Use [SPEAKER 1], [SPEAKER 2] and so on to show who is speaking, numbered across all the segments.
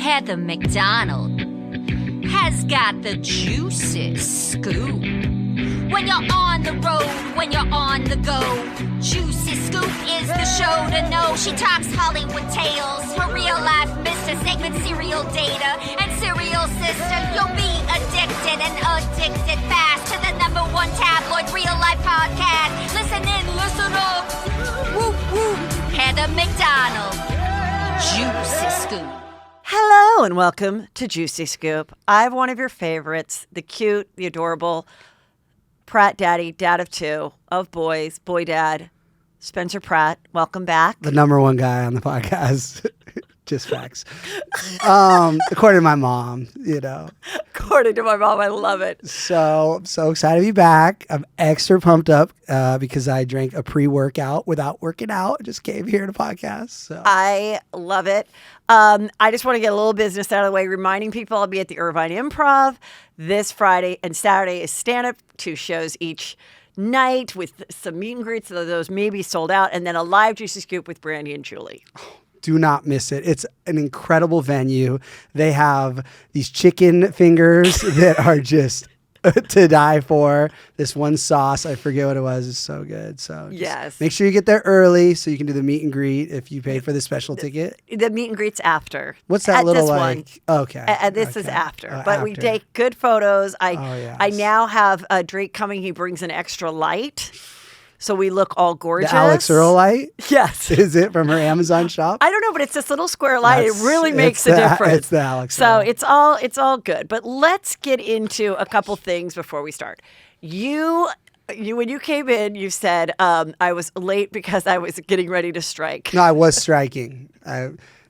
[SPEAKER 1] Heather McDonald has got the juiciest scoop. When you're on the road, when you're on the go, Juicy Scoop is the show to know. She talks Hollywood tales, her real life Mr. Segment serial data and serial sister. You'll be addicted and addicted fast to the #1 tabloid real life podcast. Listen in, listen up. Woo woo. Heather McDonald, Juicy Scoop.
[SPEAKER 2] Hello and welcome to Juicy Scoop. I have one of your favorites, the cute, the adorable Pratt daddy, dad of two, of boys, boy dad, Spencer Pratt. Welcome back.
[SPEAKER 3] The #1 guy on the podcast. Just facts. According to my mom, you know.
[SPEAKER 2] According to my mom, I love it.
[SPEAKER 3] So I'm so excited to be back. I'm extra pumped up because I drank a pre-workout without working out. I just came here to podcast. So.
[SPEAKER 2] I love it. I just want to get a little business out of the way, reminding people I'll be at the Irvine Improv this Friday, and Saturday is stand-up, 2 shows each night with some meet and greets, so those may be sold out, and then a live Juicy Scoop with Brandy and Julie.
[SPEAKER 3] Do not miss it. It's an incredible venue. They have these chicken fingers that are just to die for. This one sauce, I forget what it was, is so good. So
[SPEAKER 2] yes,
[SPEAKER 3] make sure you get there early so you can do the meet and greet if you paid for the special ticket.
[SPEAKER 2] The meet and greet's after.
[SPEAKER 3] What's that
[SPEAKER 2] at
[SPEAKER 3] little
[SPEAKER 2] this
[SPEAKER 3] like?
[SPEAKER 2] One.
[SPEAKER 3] Okay.
[SPEAKER 2] This is after.
[SPEAKER 3] Oh,
[SPEAKER 2] but
[SPEAKER 3] after.
[SPEAKER 2] we take good photos.
[SPEAKER 3] Yes.
[SPEAKER 2] I now have a Drake coming. He brings an extra light. So we look all gorgeous.
[SPEAKER 3] The Alex Earl light?
[SPEAKER 2] Yes.
[SPEAKER 3] Is it from her Amazon shop?
[SPEAKER 2] I don't know, but it's this little square light. It really makes a difference.
[SPEAKER 3] It's the Alex
[SPEAKER 2] Earl.
[SPEAKER 3] So
[SPEAKER 2] it's all good. But let's get into a couple things before we start. You when you came in, you said I was late because I was getting ready to strike.
[SPEAKER 3] No, I was striking.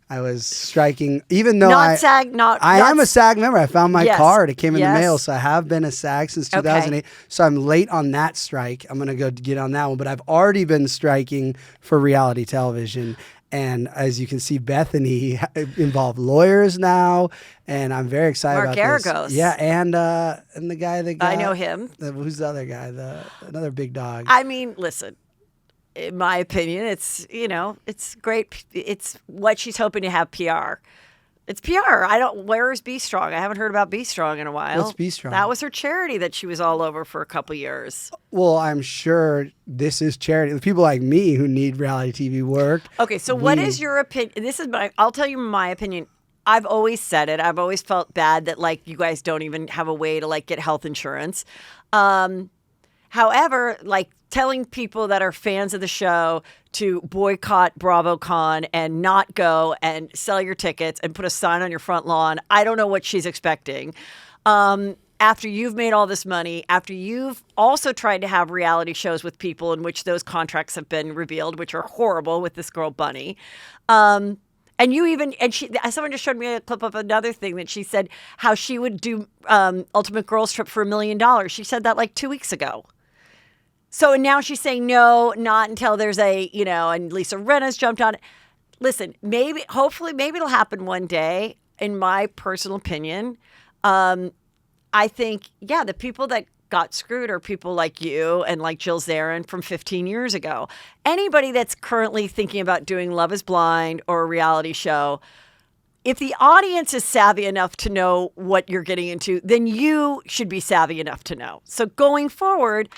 [SPEAKER 3] I was striking, even though
[SPEAKER 2] I
[SPEAKER 3] am a SAG member. I found my card. It came in the mail, so I have been a SAG since 2008. Okay. So I'm late on that strike. I'm going to go get on that one. But I've already been striking for reality television. And as you can see, Bethenny involved lawyers now, and I'm very excited about this.
[SPEAKER 2] Mark Aragos.
[SPEAKER 3] Yeah, and the guy that got...
[SPEAKER 2] I know him.
[SPEAKER 3] Who's the other guy? Another big dog.
[SPEAKER 2] I mean, listen. In my opinion, it's great. It's what she's hoping to have PR. It's PR. Where is Be Strong? I haven't heard about Be Strong in a while.
[SPEAKER 3] What's Be Strong?
[SPEAKER 2] That was her charity that she was all over for a couple years.
[SPEAKER 3] Well, I'm sure this is charity. The people like me who need reality TV work.
[SPEAKER 2] Okay, so what is your opinion? I'll tell you my opinion. I've always said it. I've always felt bad that you guys don't even have a way to get health insurance. However, telling people that are fans of the show to boycott BravoCon and not go and sell your tickets and put a sign on your front lawn, I don't know what she's expecting. After you've made all this money, after you've also tried to have reality shows with people in which those contracts have been revealed, which are horrible with this girl Bunny. And someone just showed me a clip of another thing that she said how she would do Ultimate Girls Trip for $1 million. She said that 2 weeks ago. So now she's saying no, not until there's and Lisa Rinna's jumped on it. Listen, hopefully it'll happen one day. In my personal opinion, I think, the people that got screwed are people like you and like Jill Zarin from 15 years ago. Anybody that's currently thinking about doing Love is Blind or a reality show, if the audience is savvy enough to know what you're getting into, then you should be savvy enough to know. So going forward,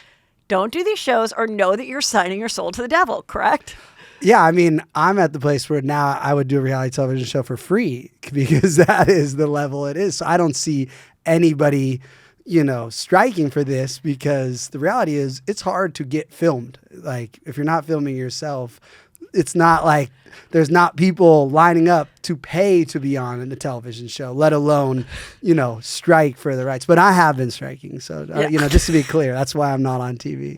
[SPEAKER 2] don't do these shows or know that you're signing your soul to the devil, correct?
[SPEAKER 3] Yeah, I mean, I'm at the place where now I would do a reality television show for free because that is the level it is. So I don't see anybody, striking for this because the reality is it's hard to get filmed. If you're not filming yourself, it's not like there's not people lining up to pay to be on in the television show, let alone, strike for the rights. But I have been striking. So, just to be clear, that's why I'm not on TV.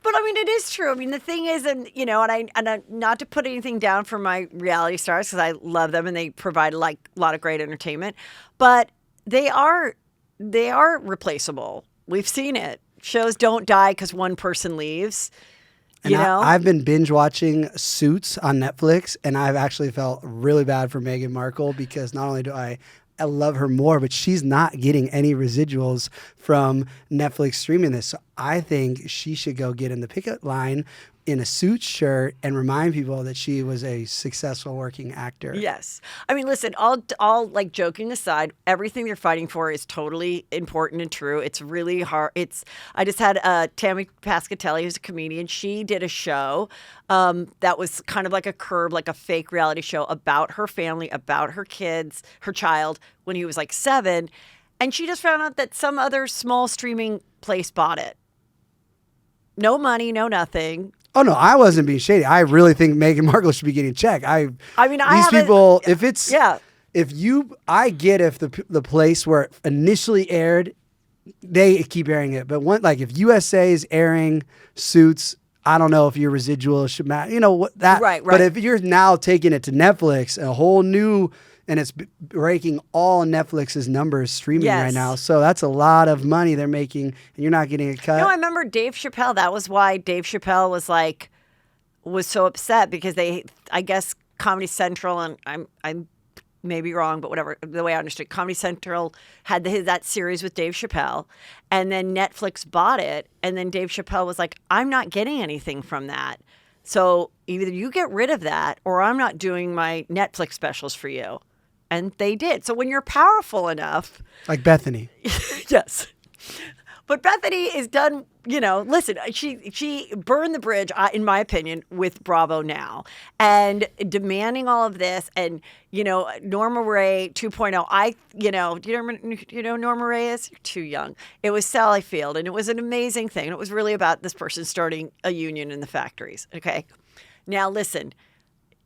[SPEAKER 2] But I mean, it is true. I mean, the thing is, and I not to put anything down for my reality stars because I love them and they provide a lot of great entertainment, but they are replaceable. We've seen it. Shows don't die because one person leaves.
[SPEAKER 3] I've been binge watching Suits on Netflix, and I've actually felt really bad for Meghan Markle because not only do I love her more, but she's not getting any residuals from Netflix streaming this. So I think she should go get in the picket line in a suit shirt and remind people that she was a successful working actor.
[SPEAKER 2] Yes. I mean, listen, all like joking aside, everything they're fighting for is totally important and true. It's really hard. I just had Tammy Pascatelli, who's a comedian. She did a show that was kind of like a Curb, like a fake reality show about her family, about her kids, her child when he was like 7. And she just found out that some other small streaming place bought it. No money, no nothing.
[SPEAKER 3] Oh no, I wasn't being shady. I really think Meghan Markle should be getting a check. I get if the place where it initially aired, they keep airing it. But if USA is airing Suits, I don't know if your residual should matter. You know what that?
[SPEAKER 2] Right.
[SPEAKER 3] But if you're now taking it to Netflix, a whole new. And it's breaking all Netflix's numbers streaming right now. So that's a lot of money they're making, and you're not getting a cut.
[SPEAKER 2] No, I remember Dave Chappelle. That was why Dave Chappelle was so upset because I guess Comedy Central, and I'm maybe wrong, but whatever, the way I understood, Comedy Central had that series with Dave Chappelle, and then Netflix bought it, and then Dave Chappelle was like, I'm not getting anything from that. So either you get rid of that or I'm not doing my Netflix specials for you. And they did. So when you're powerful enough.
[SPEAKER 3] Like Bethenny.
[SPEAKER 2] Yes. But Bethenny is done, listen, she burned the bridge, in my opinion, with Bravo now. And demanding all of this. And, Norma Ray 2.0. Do you know Norma Ray is? You're too young. It was Sally Field. And it was an amazing thing. And it was really about this person starting a union in the factories. Okay. Now, listen.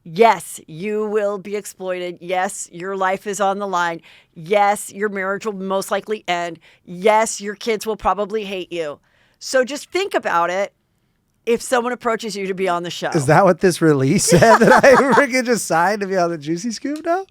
[SPEAKER 2] Yes, you will be exploited. Yes, your life is on the line. Yes, your marriage will most likely end. Yes, your kids will probably hate you. So just think about it if someone approaches you to be on the show.
[SPEAKER 3] Is that what this release said that I freaking just signed to be on the Juicy Scoop now?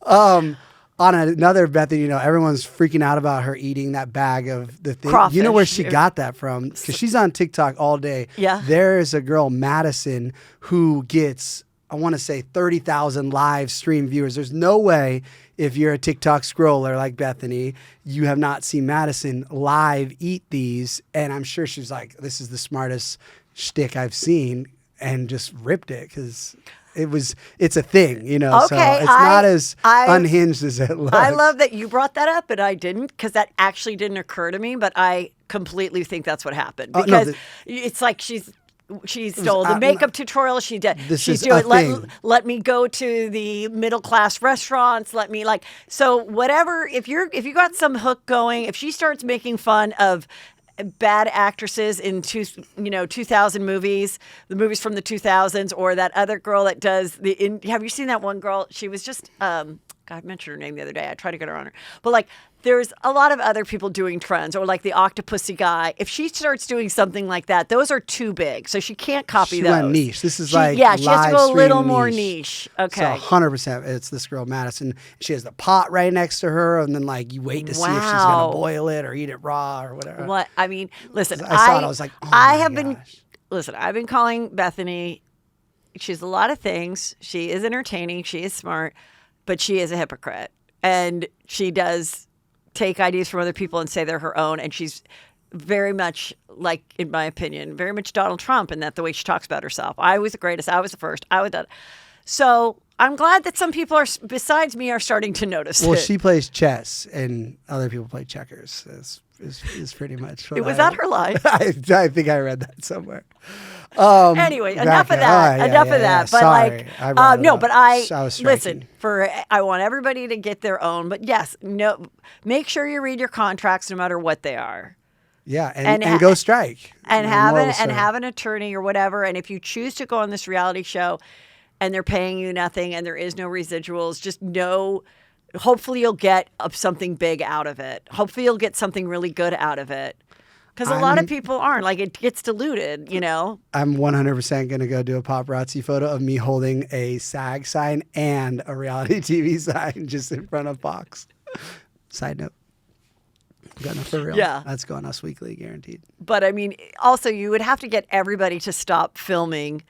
[SPEAKER 3] On another Bethany, everyone's freaking out about her eating that bag of the thing.
[SPEAKER 2] Crawfish.
[SPEAKER 3] You know where she got that from? Because she's on TikTok all day.
[SPEAKER 2] Yeah.
[SPEAKER 3] There's a girl, Madison, who gets... I want to say 30,000 live stream viewers. There's no way if you're a TikTok scroller like Bethenny, you have not seen Madison live eat these. And I'm sure she's like, this is the smartest shtick I've seen, and just ripped it because it's a thing,
[SPEAKER 2] Okay,
[SPEAKER 3] so it's not as unhinged as it looks.
[SPEAKER 2] I love that you brought that up, but I didn't because that actually didn't occur to me, but I completely think that's what happened because it's like she stole the makeup tutorial. She did. Let me go to the middle class restaurants. Let me so whatever. If you got some hook going, if she starts making fun of bad actresses in 2000 movies, the movies from the 2000s, or that other girl that does have you seen that one girl? She was just God, I mentioned her name the other day. I tried to get her on her, but there's a lot of other people doing trends, or like the Octopussy guy. If she starts doing something like that, those are too big, so she can't copy those.
[SPEAKER 3] She went niche. This is she
[SPEAKER 2] has to go a little more niche. Okay,
[SPEAKER 3] so 100%. It's this girl Madison. She has the pot right next to her, and then you wait to see if she's gonna boil it or eat it raw or whatever.
[SPEAKER 2] What I mean, listen,
[SPEAKER 3] I saw it. I was like, oh
[SPEAKER 2] I've been calling Bethenny. She's a lot of things. She is entertaining. She is smart, but she is a hypocrite, and she does take ideas from other people and say they're her own. And she's very much in my opinion, very much Donald Trump in that the way she talks about herself. I was the greatest. I was the first. I was that. So I'm glad that some people besides me are starting to notice it.
[SPEAKER 3] Well, she plays chess and other people play checkers. Is pretty much what
[SPEAKER 2] was that her line?
[SPEAKER 3] I think I read that somewhere.
[SPEAKER 2] Anyway, enough of that. Enough of that. But
[SPEAKER 3] sorry,
[SPEAKER 2] I
[SPEAKER 3] was
[SPEAKER 2] listen. I want everybody to get their own. But yes, make sure you read your contracts, no matter what they are.
[SPEAKER 3] Yeah, and go strike
[SPEAKER 2] and have an attorney or whatever. And if you choose to go on this reality show, and they're paying you nothing, and there is no residuals, just know. Hopefully you'll get something big out of it. Hopefully you'll get something really good out of it. Because a lot of people aren't. It gets diluted,
[SPEAKER 3] I'm 100% going to go do a paparazzi photo of me holding a SAG sign and a reality TV sign just in front of Fox. Side note. Gonna for real.
[SPEAKER 2] Yeah.
[SPEAKER 3] That's going Us Weekly, guaranteed.
[SPEAKER 2] But also you would have to get everybody to stop filming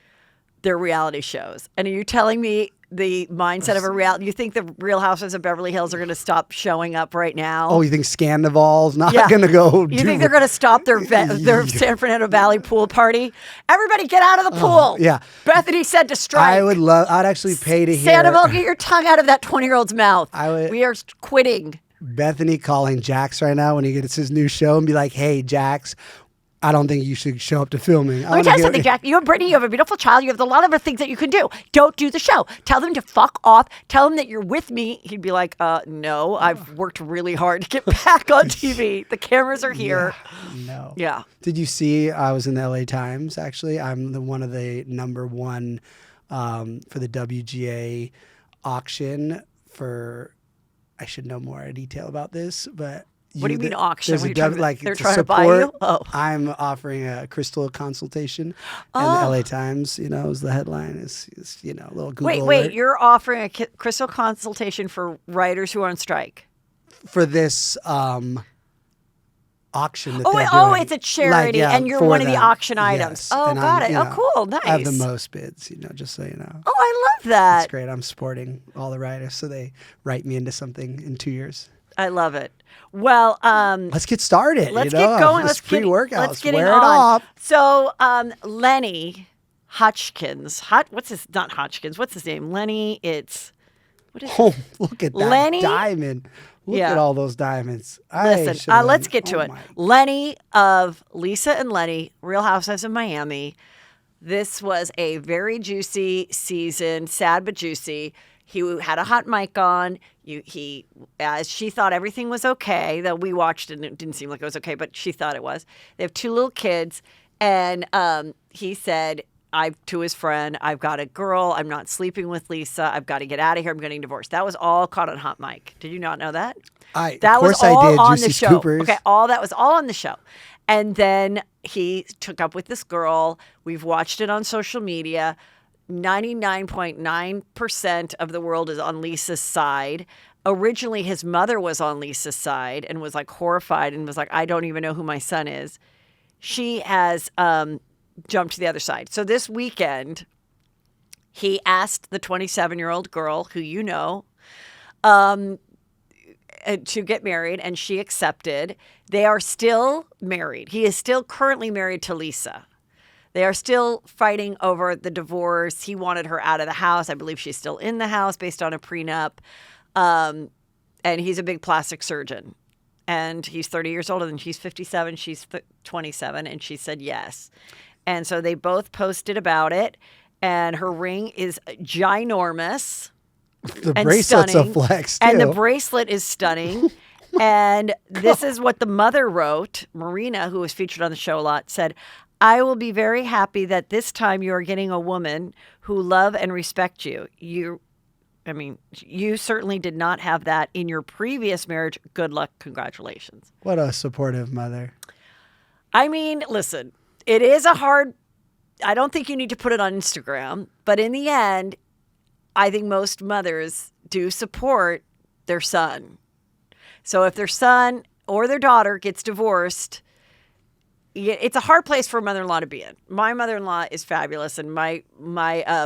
[SPEAKER 2] their reality shows. And are you telling me the mindset of a reality? You think the Real Housewives of Beverly Hills are going to stop showing up right now?
[SPEAKER 3] Oh, you think Scandival's not going to go?
[SPEAKER 2] You think they're going to stop their San Fernando Valley pool party? Everybody get out of the pool.
[SPEAKER 3] Yeah.
[SPEAKER 2] Bethany said to strike.
[SPEAKER 3] I'd actually pay to hear.
[SPEAKER 2] Sandoval, get your tongue out of that 20-year-old's mouth. We are quitting.
[SPEAKER 3] Bethany calling Jax right now when he gets his new show and be like, hey, Jax, I don't think you should show up to filming.
[SPEAKER 2] Let me tell you something, Jack. You and Brittany, you have a beautiful child. You have a lot of other things that you can do. Don't do the show. Tell them to fuck off. Tell them that you're with me. He'd be like, no, I've worked really hard to get back on TV. The cameras are here.
[SPEAKER 3] Yeah, no.
[SPEAKER 2] Yeah.
[SPEAKER 3] Did you see, I was in the LA Times, actually. I'm one of the number one for the WGA auction for, I should know more detail about this, but...
[SPEAKER 2] What do you mean auction?
[SPEAKER 3] They're
[SPEAKER 2] trying to buy you? Oh.
[SPEAKER 3] I'm offering a crystal consultation. And the LA Times, is the headline. Is a little Google
[SPEAKER 2] Wait,
[SPEAKER 3] alert.
[SPEAKER 2] you're offering a crystal consultation for writers who are on strike?
[SPEAKER 3] For this auction that they're doing.
[SPEAKER 2] It's a charity, and you're one of the auction items.
[SPEAKER 3] Yes.
[SPEAKER 2] Oh,
[SPEAKER 3] and
[SPEAKER 2] got it. Cool. Nice.
[SPEAKER 3] I have the most bids, just so you know.
[SPEAKER 2] Oh, I love that.
[SPEAKER 3] That's great. I'm supporting all the writers, so they write me into something in 2 years.
[SPEAKER 2] I love it. Well,
[SPEAKER 3] let's get started.
[SPEAKER 2] Let's get going.
[SPEAKER 3] Let's pre-workouts.
[SPEAKER 2] Let's get
[SPEAKER 3] Wear
[SPEAKER 2] it
[SPEAKER 3] on.
[SPEAKER 2] off. So, Lenny Hochstein. Not Hodgkins. What's his name? Lenny. What is it?
[SPEAKER 3] Look at that
[SPEAKER 2] Lenny?
[SPEAKER 3] diamond. Look at all those diamonds.
[SPEAKER 2] Listen, let's get to it. Lenny of Lisa and Lenny, Real Housewives of Miami. This was a very juicy season, sad but juicy. He had a hot mic on. As she thought everything was okay, though we watched it and it didn't seem like it was okay, but she thought it was. They have 2 little kids, and he said, to his friend, I've got a girl. I'm not sleeping with Lisa. I've got to get out of here. I'm getting divorced. That was all caught on hot mic. Did you not know that?
[SPEAKER 3] Of course I did.
[SPEAKER 2] On
[SPEAKER 3] Juicy
[SPEAKER 2] the show.
[SPEAKER 3] Scoopers.
[SPEAKER 2] Okay, that was all on the show. And then he took up with this girl. We've watched it on social media. 99.9% of the world is on Lisa's side. Originally, his mother was on Lisa's side and was like horrified and was like, I don't even know who my son is. She has jumped to the other side. So this weekend, he asked the 27-year-old girl, who you know, to get married, and she accepted. They are still married. He is still currently married to Lisa. They are still fighting over the divorce. He wanted her out of the house. I believe she's still in the house based on a prenup. And he's a big plastic surgeon. And he's 30 years older than she's 57. She's 27. And she said yes. And so they both posted about it. And her ring is ginormous.
[SPEAKER 3] The bracelet's a flex, too.
[SPEAKER 2] And the bracelet is stunning. And this is what the mother wrote. Marina, who was featured on the show a lot, said, I will be very happy that this time you are getting a woman who love and respect you. You certainly did not have that in your previous marriage. Good luck. Congratulations.
[SPEAKER 3] What a supportive mother.
[SPEAKER 2] I mean, listen, it is I don't think you need to put it on Instagram, but in the end, I think most mothers do support their son. So if their son or their daughter gets divorced, it's a hard place for a mother-in-law to be in. My mother-in-law is fabulous, and my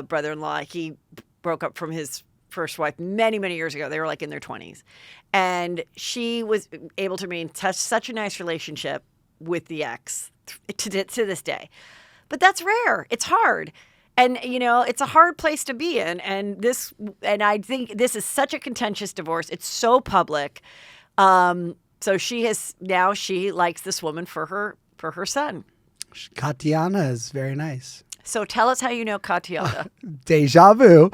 [SPEAKER 2] brother-in-law, he broke up from his first wife many, many years ago. They were like in their 20s. And she was able to maintain such a nice relationship with the ex to this day. But that's rare. It's hard. And, it's a hard place to be in. And I think this is such a contentious divorce. It's so public. So she likes this woman for her son.
[SPEAKER 3] Katiana is very nice.
[SPEAKER 2] So tell us how you know Katiana.
[SPEAKER 3] Deja vu.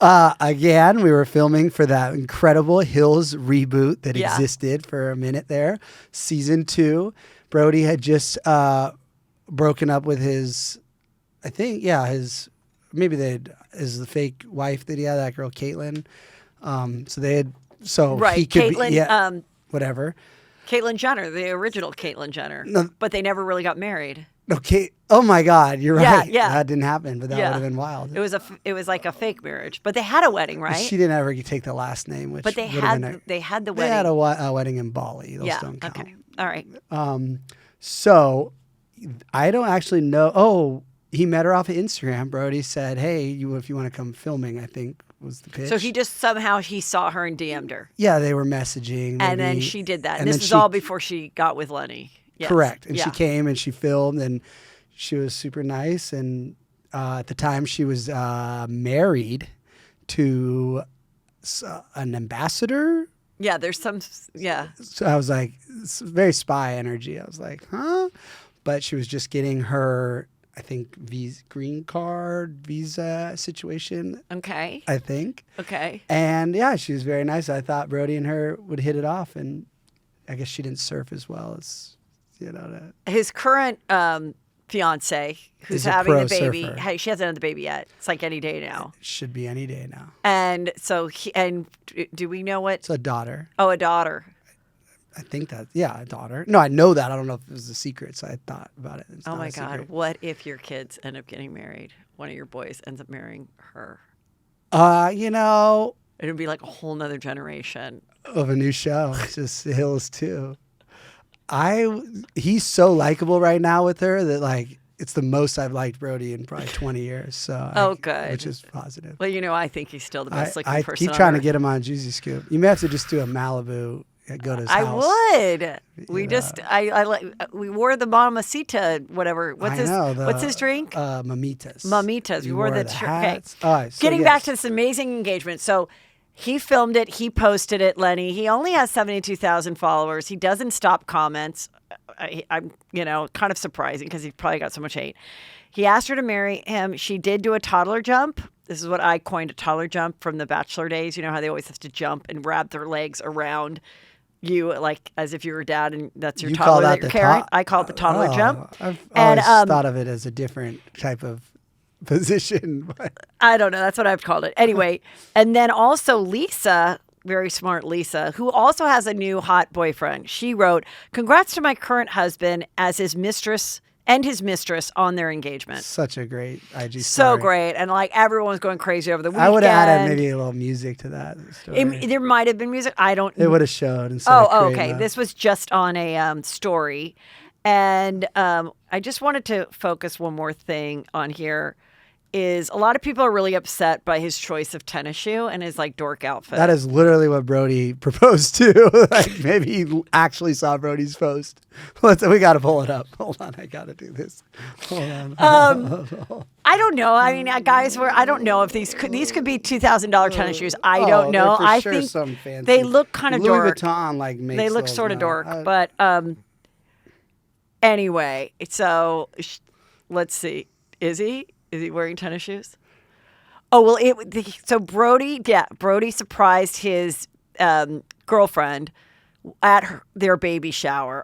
[SPEAKER 3] Again, we were filming for that incredible Hills reboot that existed for a minute there. Season 2. Brody had just broken up with his the fake wife that he had, that girl, Caitlyn. He could
[SPEAKER 2] Caitlyn,
[SPEAKER 3] whatever.
[SPEAKER 2] Caitlyn Jenner, the original Caitlyn Jenner.
[SPEAKER 3] No,
[SPEAKER 2] but they never really got married.
[SPEAKER 3] Okay. Oh my God, you're right.
[SPEAKER 2] Yeah.
[SPEAKER 3] That didn't happen, but that would have been wild.
[SPEAKER 2] It was like a fake marriage, but they had a wedding, right?
[SPEAKER 3] She didn't ever take the last name, which
[SPEAKER 2] they had the wedding.
[SPEAKER 3] They had a wedding in Bali. Those don't count.
[SPEAKER 2] Okay. All right.
[SPEAKER 3] So I don't actually know. Oh, he met her off of Instagram. Brody said, "Hey, if you want to come filming," I think was the pitch.
[SPEAKER 2] So he just somehow he saw her and DM'd her.
[SPEAKER 3] Yeah, they were messaging.
[SPEAKER 2] And then she did that. And
[SPEAKER 3] and
[SPEAKER 2] this
[SPEAKER 3] then
[SPEAKER 2] was
[SPEAKER 3] she-
[SPEAKER 2] all before she got with Lenny. Yes.
[SPEAKER 3] Correct. And
[SPEAKER 2] Yeah.
[SPEAKER 3] she came and she filmed, and she was super nice. And at the time, she was married to an ambassador.
[SPEAKER 2] Yeah, there's some, yeah.
[SPEAKER 3] So I was like, it's very spy energy. I was like, huh? But she was just getting her, I think, green card visa situation,
[SPEAKER 2] Okay.
[SPEAKER 3] I think.
[SPEAKER 2] Okay.
[SPEAKER 3] And yeah, she was very nice. I thought Brody and her would hit it off. And I guess she didn't surf as well as,
[SPEAKER 2] His current fiance, who's
[SPEAKER 3] Is a
[SPEAKER 2] having
[SPEAKER 3] pro
[SPEAKER 2] the baby,
[SPEAKER 3] surfer.
[SPEAKER 2] she hasn't had the baby yet. It's like any day now.
[SPEAKER 3] should be any day now.
[SPEAKER 2] And so, do we know what?
[SPEAKER 3] It's a daughter.
[SPEAKER 2] Oh, a daughter.
[SPEAKER 3] I think that, yeah, a daughter. No, I know that. I don't know if it was a secret, so I thought about it. It's
[SPEAKER 2] Oh
[SPEAKER 3] not
[SPEAKER 2] my
[SPEAKER 3] a
[SPEAKER 2] God.
[SPEAKER 3] secret.
[SPEAKER 2] What if your kids end up getting married? One of your boys ends up marrying her. It'd be like a whole nother generation.
[SPEAKER 3] Of a new show. It's just Hills too. He's so likable right now with her that like it's the most I've liked Brody in probably 20 years. So
[SPEAKER 2] Good.
[SPEAKER 3] which is positive.
[SPEAKER 2] Well, I think he's still the best looking
[SPEAKER 3] I
[SPEAKER 2] person
[SPEAKER 3] keep
[SPEAKER 2] on
[SPEAKER 3] trying to
[SPEAKER 2] earth.
[SPEAKER 3] get him on Juicy Scoop. You may have to just do a Malibu. Go to his
[SPEAKER 2] I
[SPEAKER 3] house.
[SPEAKER 2] would. We we wore the Mamacita, whatever. What's his drink?
[SPEAKER 3] Mamitas.
[SPEAKER 2] Mamitas. We
[SPEAKER 3] You
[SPEAKER 2] wore the shirt. Okay.
[SPEAKER 3] hats. All right, so
[SPEAKER 2] Getting
[SPEAKER 3] yes.
[SPEAKER 2] back to this amazing engagement. So he filmed it. He posted it, Lenny. He only has 72,000 followers. He doesn't stop comments. I'm, kind of surprising because he probably got so much hate. He asked her to marry him. She did do a toddler jump. This is what I coined a toddler jump from the Bachelor days. You know how they always have to jump and wrap their legs around you, like as if you were dad and that's your
[SPEAKER 3] You
[SPEAKER 2] toddler
[SPEAKER 3] call
[SPEAKER 2] that
[SPEAKER 3] that
[SPEAKER 2] you're
[SPEAKER 3] the
[SPEAKER 2] carrying. I call it the toddler jump.
[SPEAKER 3] I've
[SPEAKER 2] And,
[SPEAKER 3] always thought of it as a different type of position. But
[SPEAKER 2] I don't know. That's what I've called it. Anyway, and then also Lisa, very smart Lisa, who also has a new hot boyfriend. She wrote, "Congrats to my current husband as his mistress on their engagement."
[SPEAKER 3] such a great IG story.
[SPEAKER 2] So great. And like everyone was going crazy over the weekend.
[SPEAKER 3] I would have added maybe a little music to that story.
[SPEAKER 2] There might have been music. I don't
[SPEAKER 3] It would have showed. Instead of
[SPEAKER 2] Oh,
[SPEAKER 3] creating
[SPEAKER 2] okay.
[SPEAKER 3] a-
[SPEAKER 2] This was just on a story. And I just wanted to focus one more thing on here is a lot of people are really upset by his choice of tennis shoe and his like dork outfit.
[SPEAKER 3] That is literally what Brody proposed to. Like maybe he actually saw Brody's post. We got to pull it up. Hold on, I got to do this. Hold on.
[SPEAKER 2] I don't know. I mean, guys, I don't know if these could be $2,000 tennis shoes. I don't know.
[SPEAKER 3] they're for
[SPEAKER 2] I
[SPEAKER 3] sure
[SPEAKER 2] think
[SPEAKER 3] some fancy.
[SPEAKER 2] they look kind of
[SPEAKER 3] Louis
[SPEAKER 2] dork.
[SPEAKER 3] Vuitton like makes
[SPEAKER 2] They look
[SPEAKER 3] those
[SPEAKER 2] sort of
[SPEAKER 3] now.
[SPEAKER 2] dork, but anyway. So let's see. Is he wearing tennis shoes? Oh well, so Brody surprised his girlfriend at their baby shower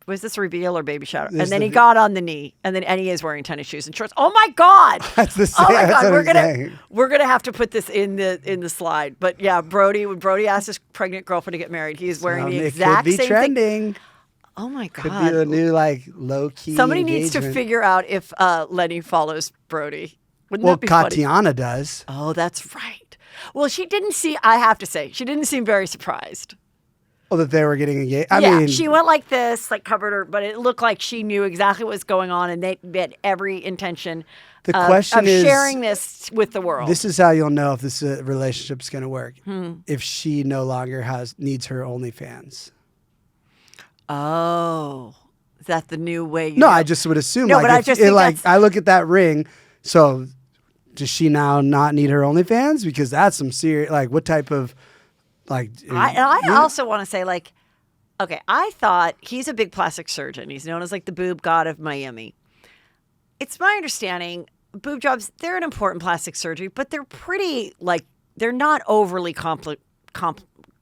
[SPEAKER 2] was this a reveal or baby shower? And then he got on the knee, and he is wearing tennis shoes and shorts. Oh my God!
[SPEAKER 3] That's the same.
[SPEAKER 2] Oh my
[SPEAKER 3] that's
[SPEAKER 2] God!
[SPEAKER 3] what I'm saying.
[SPEAKER 2] We're gonna have to put this in the slide. But yeah, when Brody asked his pregnant girlfriend to get married, he is wearing the exact
[SPEAKER 3] it could be
[SPEAKER 2] same
[SPEAKER 3] trending.
[SPEAKER 2] thing. Oh my God!
[SPEAKER 3] Could be the new like low key.
[SPEAKER 2] Somebody needs to figure out if Lenny follows Brody. Wouldn't
[SPEAKER 3] Well,
[SPEAKER 2] that be funny?
[SPEAKER 3] Katiana does.
[SPEAKER 2] Oh, that's right. Well, I have to say, she didn't seem very surprised.
[SPEAKER 3] Oh, that they were getting engaged. I
[SPEAKER 2] Yeah,
[SPEAKER 3] mean,
[SPEAKER 2] she went like this, like covered her, but it looked like she knew exactly what was going on, and they had every intention
[SPEAKER 3] The question
[SPEAKER 2] of
[SPEAKER 3] is-
[SPEAKER 2] sharing this with the world.
[SPEAKER 3] this is how you'll know if this relationship's going to work. If she no longer needs her OnlyFans.
[SPEAKER 2] Oh, is that the new way?
[SPEAKER 3] No, I just would assume.
[SPEAKER 2] No,
[SPEAKER 3] like,
[SPEAKER 2] but I
[SPEAKER 3] if
[SPEAKER 2] just
[SPEAKER 3] it,
[SPEAKER 2] think
[SPEAKER 3] like
[SPEAKER 2] that's-
[SPEAKER 3] I look at that ring. So, does she now not need her OnlyFans? Because that's some serious. Like, what type of like?
[SPEAKER 2] I also want to say, like, okay, I thought he's a big plastic surgeon. He's known as like the boob god of Miami. It's my understanding boob jobs, they're an important plastic surgery, but they're pretty like they're not overly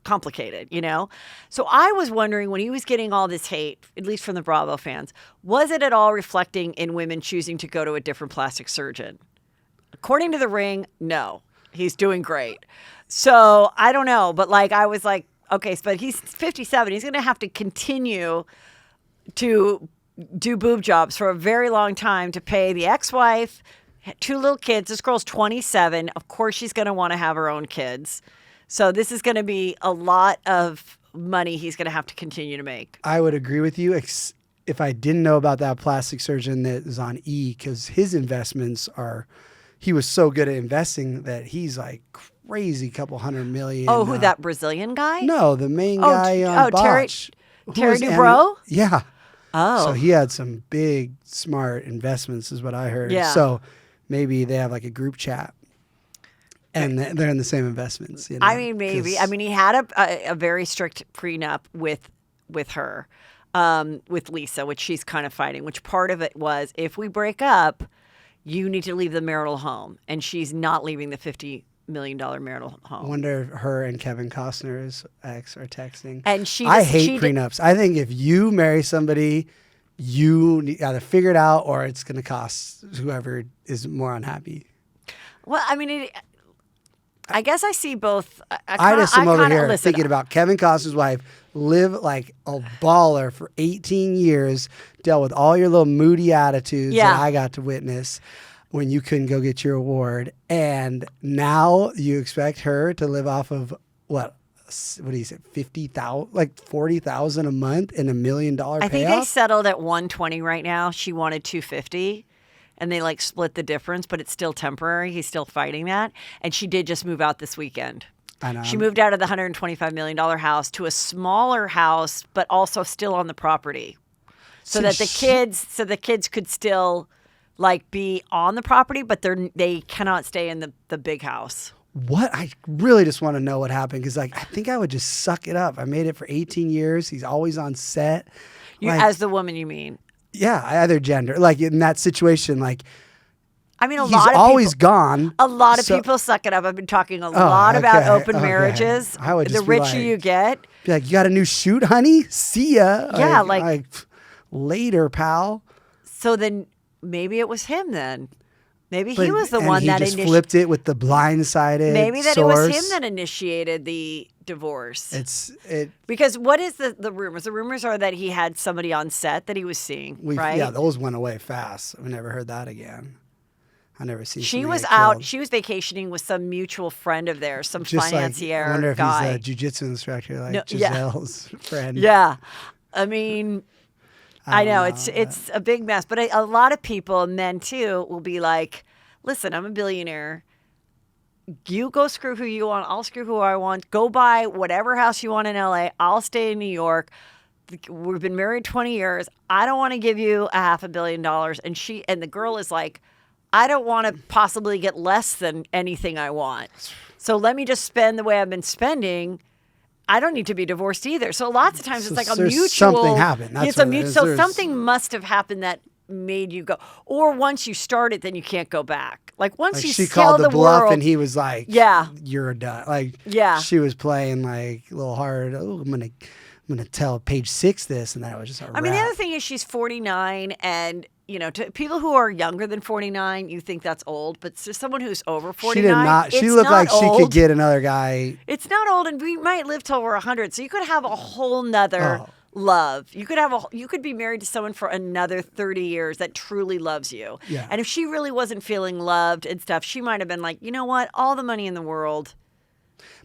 [SPEAKER 2] complicated, you know? So I was wondering when he was getting all this hate, at least from the Bravo fans, was it at all reflecting in women choosing to go to a different plastic surgeon? According to The Ring, no. He's doing great. So I don't know, but like I was like, okay, but he's 57. He's going to have to continue to do boob jobs for a very long time to pay the ex-wife, 2 little kids. This girl's 27. Of course, she's going to want to have her own kids. So this is going to be a lot of money he's going to have to continue to make.
[SPEAKER 3] I would agree with you, if I didn't know about that plastic surgeon that is on E, because his investments are, he was so good at investing that he's like crazy, couple $100 million.
[SPEAKER 2] Oh, who, that Brazilian guy?
[SPEAKER 3] No, the main guy on Botch.
[SPEAKER 2] Terry Dubrow?
[SPEAKER 3] Yeah.
[SPEAKER 2] Oh.
[SPEAKER 3] So he had some big, smart investments is what I heard.
[SPEAKER 2] Yeah.
[SPEAKER 3] So maybe they have like a group chat and they're in the same investments. You know,
[SPEAKER 2] I mean, maybe. I mean, he had a very strict prenup with her, with Lisa, which she's kind of fighting, which part of it was, if we break up, you need to leave the marital home. And she's not leaving the $50 million marital home.
[SPEAKER 3] I wonder if her and Kevin Costner's ex are texting.
[SPEAKER 2] And
[SPEAKER 3] I hate prenups. I think if you marry somebody, you either figure it out or it's going to cost whoever is more unhappy.
[SPEAKER 2] Well, I mean, I guess I see both.
[SPEAKER 3] I just am over here thinking about Kevin Costner's wife, live like a baller for 18 years, dealt with all your little moody attitudes that I got to witness when you couldn't go get your award. And now you expect her to live off of what do you say, 50,000, like 40,000 a month and $1 million payoff?
[SPEAKER 2] I think they settled at 120 right now. She wanted 250. And they like split the difference, but it's still temporary. He's still fighting that. And she did just move out this weekend.
[SPEAKER 3] I know.
[SPEAKER 2] She moved out of the $125 million house to a smaller house, but also still on the property. So that the kids could still like be on the property, but they cannot stay in the big house.
[SPEAKER 3] What? I really just want to know what happened, because like I think I would just suck it up. I made it for 18 years. He's always on set.
[SPEAKER 2] As the woman, you mean?
[SPEAKER 3] Yeah, either gender. Like in that situation, like
[SPEAKER 2] I mean,
[SPEAKER 3] he's always gone.
[SPEAKER 2] A lot of people suck it up. I've been talking a lot about open marriages.
[SPEAKER 3] I would just
[SPEAKER 2] the richer you get.
[SPEAKER 3] Be like, you got a new shoot, honey? See ya.
[SPEAKER 2] Yeah,
[SPEAKER 3] like later, pal.
[SPEAKER 2] So then maybe it was him then. Maybe he was the one that
[SPEAKER 3] just flipped it with the blindsided.
[SPEAKER 2] Maybe that
[SPEAKER 3] source.
[SPEAKER 2] it was him that initiated the divorce. Because what is the rumors? The rumors are that he had somebody on set that he was seeing, right?
[SPEAKER 3] Yeah, those went away fast. I've never heard that again. I never seen.
[SPEAKER 2] She was out. She was vacationing with some mutual friend of theirs, some financier
[SPEAKER 3] I wonder if
[SPEAKER 2] guy.
[SPEAKER 3] he's a jiu-jitsu instructor, like Giselle's friend.
[SPEAKER 2] Yeah, I mean, I know it's a big mess, but a lot of people, men too, will be like, "Listen, I'm a billionaire. You go screw who you want. I'll screw who I want. Go buy whatever house you want in LA. I'll stay in New York. We've been married 20 years. I don't want to give you $500 million." And the girl is like, I don't want to possibly get less than anything I want. So let me just spend the way I've been spending. I don't need to be divorced either. So lots of times it's like a mutual.
[SPEAKER 3] Something happened. That's what it is.
[SPEAKER 2] So something must have happened that made you go. Or once you start it, then you can't go back. Like once you
[SPEAKER 3] she
[SPEAKER 2] tell
[SPEAKER 3] called the bluff
[SPEAKER 2] world,
[SPEAKER 3] and he was like,
[SPEAKER 2] yeah,
[SPEAKER 3] you're done. Like,
[SPEAKER 2] yeah,
[SPEAKER 3] she was playing like a little hard. Oh, I'm gonna tell Page Six this, and that was just a wrap.
[SPEAKER 2] I mean, the other thing is she's 49, and you know, to people who are younger than 49, you think that's old, but to someone who's over 49,
[SPEAKER 3] she looked like she could get another guy.
[SPEAKER 2] It's not old, and we might live till we're 100, so you could have a whole nother love. You could be married to someone for another 30 years that truly loves you.
[SPEAKER 3] Yeah.
[SPEAKER 2] And if she really wasn't feeling loved and stuff, she might have been like, you know what, all the money in the world,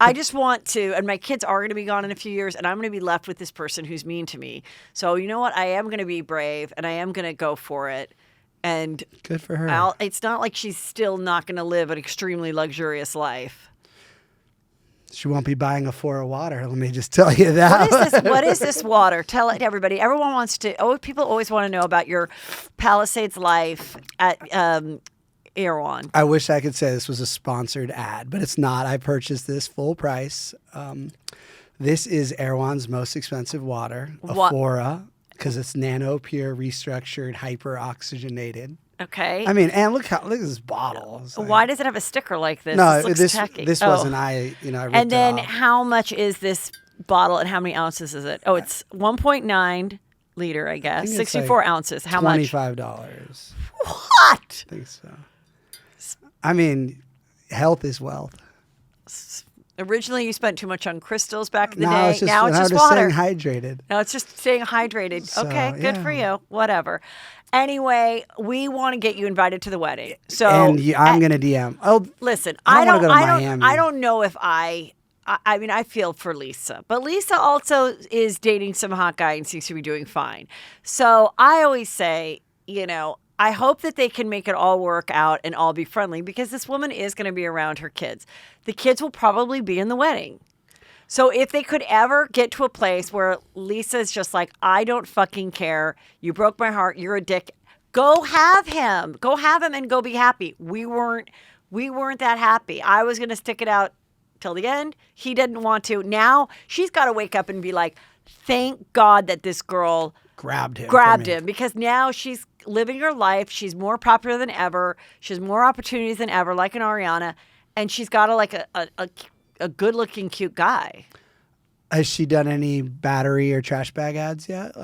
[SPEAKER 2] I just want to, and my kids are going to be gone in a few years, and I'm going to be left with this person who's mean to me. So you know what? I am going to be brave, and I am going to go for it. And
[SPEAKER 3] good for her.
[SPEAKER 2] It's not like she's still not going to live an extremely luxurious life.
[SPEAKER 3] She won't be buying a 4 of water. Let me just tell you that.
[SPEAKER 2] What is this water? Tell it to everybody. Everyone wants to. Oh, people always want to know about your Palisades life at Erewhon.
[SPEAKER 3] I wish I could say this was a sponsored ad, but it's not. I purchased this full price. This is Erewhon's most expensive water, Aphora, because it's nano pure, restructured, hyper oxygenated.
[SPEAKER 2] Okay.
[SPEAKER 3] I mean, and look at this bottle. Like,
[SPEAKER 2] why does it have a sticker like this?
[SPEAKER 3] No,
[SPEAKER 2] this tacky.
[SPEAKER 3] This wasn't. I ripped
[SPEAKER 2] and then
[SPEAKER 3] it off.
[SPEAKER 2] How much is this bottle, and how many ounces is it? Oh, it's 1.9 liter, I guess. 64 ounces. How much?
[SPEAKER 3] $25.
[SPEAKER 2] What?
[SPEAKER 3] I think so. I mean, health is wealth.
[SPEAKER 2] Originally, you spent too much on crystals back in the day.
[SPEAKER 3] Now it's just
[SPEAKER 2] water.
[SPEAKER 3] Staying hydrated.
[SPEAKER 2] No, it's just staying hydrated.
[SPEAKER 3] So,
[SPEAKER 2] okay, good for you. Whatever. Anyway, we want to get you invited to the wedding. So
[SPEAKER 3] and I'm gonna DM. Oh,
[SPEAKER 2] listen,
[SPEAKER 3] I don't want to go to Miami.
[SPEAKER 2] I don't know if I I mean, I feel for Lisa, but Lisa also is dating some hot guy and seems to be doing fine. So I always say, I hope that they can make it all work out and all be friendly because this woman is going to be around her kids. The kids will probably be in the wedding. So if they could ever get to a place where Lisa's just like, I don't fucking care. You broke my heart. You're a dick. Go have him. Go have him and go be happy. We weren't that happy. I was going to stick it out till the end. He didn't want to. Now she's got to wake up and be like, thank God that this girl
[SPEAKER 3] grabbed him
[SPEAKER 2] because now she's living her life. She's more popular than ever. She has more opportunities than ever, like an Ariana. And she's got a good-looking, cute guy.
[SPEAKER 3] Has she done any battery or trash bag ads yet?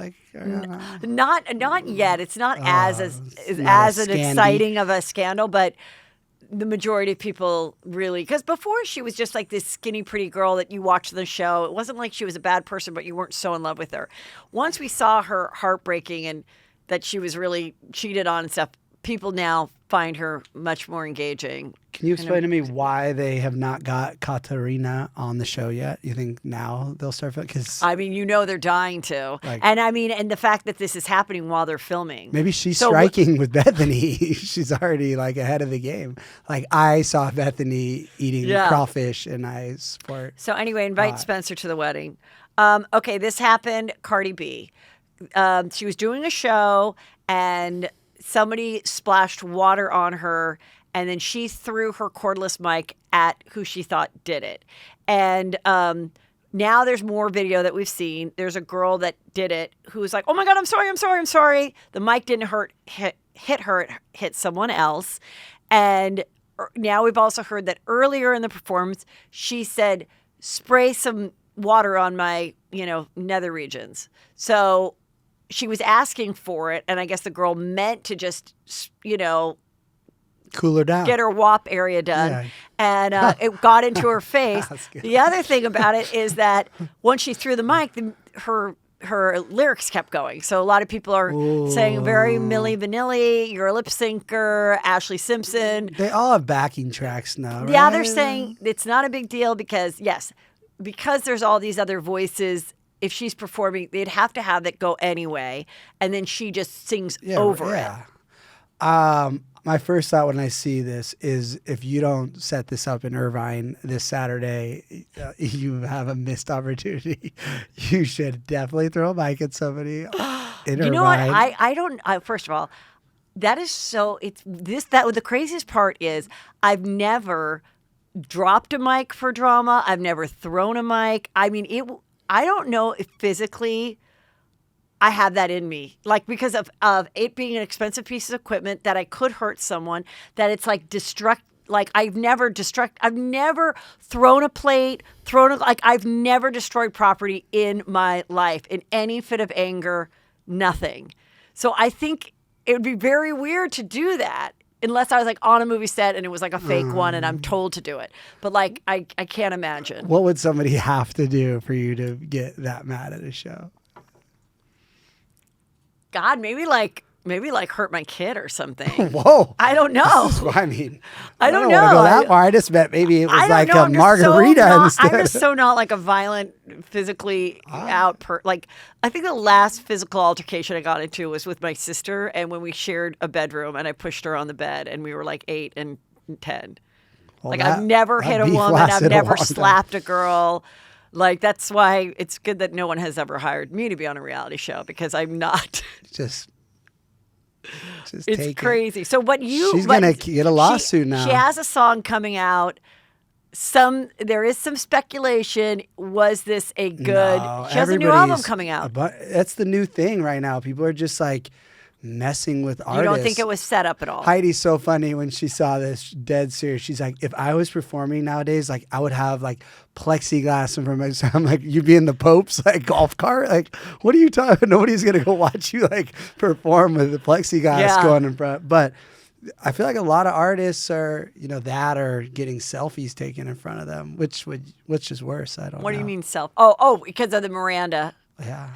[SPEAKER 2] Not yet. It's not as an exciting of a scandal, but the majority of people really, because before she was just like this skinny, pretty girl that you watched the show. It wasn't like she was a bad person, but you weren't so in love with her. Once we saw her heartbreaking and that she was really cheated on and stuff, people now find her much more engaging.
[SPEAKER 3] Can you explain to me why they have not got Katarina on the show yet? You think now they'll start? Because
[SPEAKER 2] I mean, they're dying to, and the fact that this is happening while they're filming.
[SPEAKER 3] Maybe she's striking with Bethenny. She's already ahead of the game. I saw Bethenny eating crawfish, and I support.
[SPEAKER 2] So anyway, invite Spencer to the wedding. Okay, this happened. Cardi B. She was doing a show and somebody splashed water on her, and then she threw her cordless mic at who she thought did it. And now there's more video that we've seen. There's a girl that did it who's like, oh my God, I'm sorry. The mic didn't hit her, it hit someone else. And now we've also heard that earlier in the performance, she said, spray some water on my, nether regions. So she was asking for it, and I guess the girl meant to just,
[SPEAKER 3] cool her down,
[SPEAKER 2] get her WAP area done, and it got into her face. The other thing about it is that once she threw the mic, her lyrics kept going. So a lot of people are saying very Milli Vanilli, you're a lip syncer, Ashley Simpson.
[SPEAKER 3] They all have backing tracks now, right?
[SPEAKER 2] Yeah, they're saying it's not a big deal because there's all these other voices. If she's performing, they'd have to have that go anyway, and then she just sings over it.
[SPEAKER 3] My first thought when I see this is if you don't set this up in Irvine this Saturday, you have a missed opportunity. You should definitely throw a mic at somebody in Irvine.
[SPEAKER 2] You know what? I don't. First of all, that is so. The craziest part is I've never dropped a mic for drama. I've never thrown a mic. I mean, I don't know if physically I have that in me, because of it being an expensive piece of equipment that I could hurt someone, that it's I've never thrown a plate, I've never destroyed property in my life in any fit of anger, nothing. So I think it would be very weird to do that. Unless I was on a movie set and it was a fake one and I'm told to do it. But I can't imagine.
[SPEAKER 3] What would somebody have to do for you to get that mad at a show?
[SPEAKER 2] God, maybe hurt my kid or something.
[SPEAKER 3] Whoa.
[SPEAKER 2] I don't know.
[SPEAKER 3] I don't
[SPEAKER 2] know.
[SPEAKER 3] Want to go that far. I just meant maybe it was a margarita instead.
[SPEAKER 2] I'm just so not a violent, physically out I think the last physical altercation I got into was with my sister, and when we shared a bedroom and I pushed her on the bed and we were 8 and 10. Well, I've never hit a woman. I've never slapped a girl. That's why it's good that no one has ever hired me to be on a reality show, because I'm not. Just it's crazy. So
[SPEAKER 3] she's gonna get a lawsuit now.
[SPEAKER 2] She has a song coming out. There is some speculation. Was this a good?
[SPEAKER 3] No,
[SPEAKER 2] she has a new album coming out.
[SPEAKER 3] But that's the new thing right now. People are just messing with artists.
[SPEAKER 2] You don't think it was set up at all?
[SPEAKER 3] Heidi's so funny when she saw this, dead serious. She's like, if I was performing nowadays, I would have plexiglass in front of me. So I'm you'd be in the Pope's golf cart. What are you talking? Nobody's gonna go watch you perform with the plexiglass going in front. But I feel a lot of artists are, or getting selfies taken in front of them. Which is worse? I don't know.
[SPEAKER 2] What do you mean self? Oh, because of the Miranda.
[SPEAKER 3] Yeah.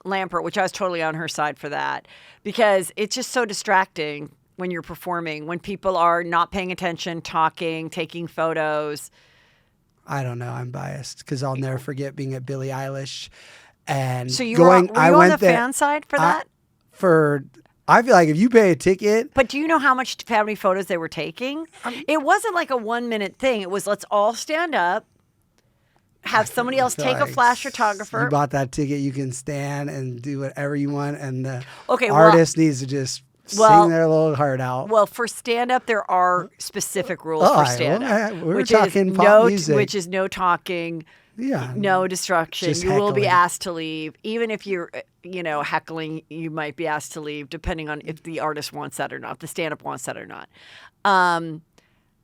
[SPEAKER 2] Lampert, which I was totally on her side for that, because it's just so distracting when you're performing, when people are not paying attention, talking, taking photos.
[SPEAKER 3] I don't know. I'm biased because I'll never forget being at Billie Eilish and
[SPEAKER 2] So
[SPEAKER 3] were
[SPEAKER 2] on the
[SPEAKER 3] there,
[SPEAKER 2] fan side for that?
[SPEAKER 3] I feel like if you pay a ticket.
[SPEAKER 2] But do you know how many photos they were taking? It wasn't like a 1 minute thing. It was let's all stand up, have somebody else take a flash photographer.
[SPEAKER 3] You bought that ticket, you can stand and do whatever you want, and the
[SPEAKER 2] well,
[SPEAKER 3] artist needs to just sing their little heart out.
[SPEAKER 2] Well, for stand up, there are specific rules for stand up.
[SPEAKER 3] We're talking pop music.
[SPEAKER 2] Which is no talking.
[SPEAKER 3] Yeah.
[SPEAKER 2] No destruction.
[SPEAKER 3] Just
[SPEAKER 2] You will be
[SPEAKER 3] heckling.
[SPEAKER 2] asked to leave. Even if you're, heckling, you might be asked to leave, depending on if the artist wants that or not, the stand-up wants that or not.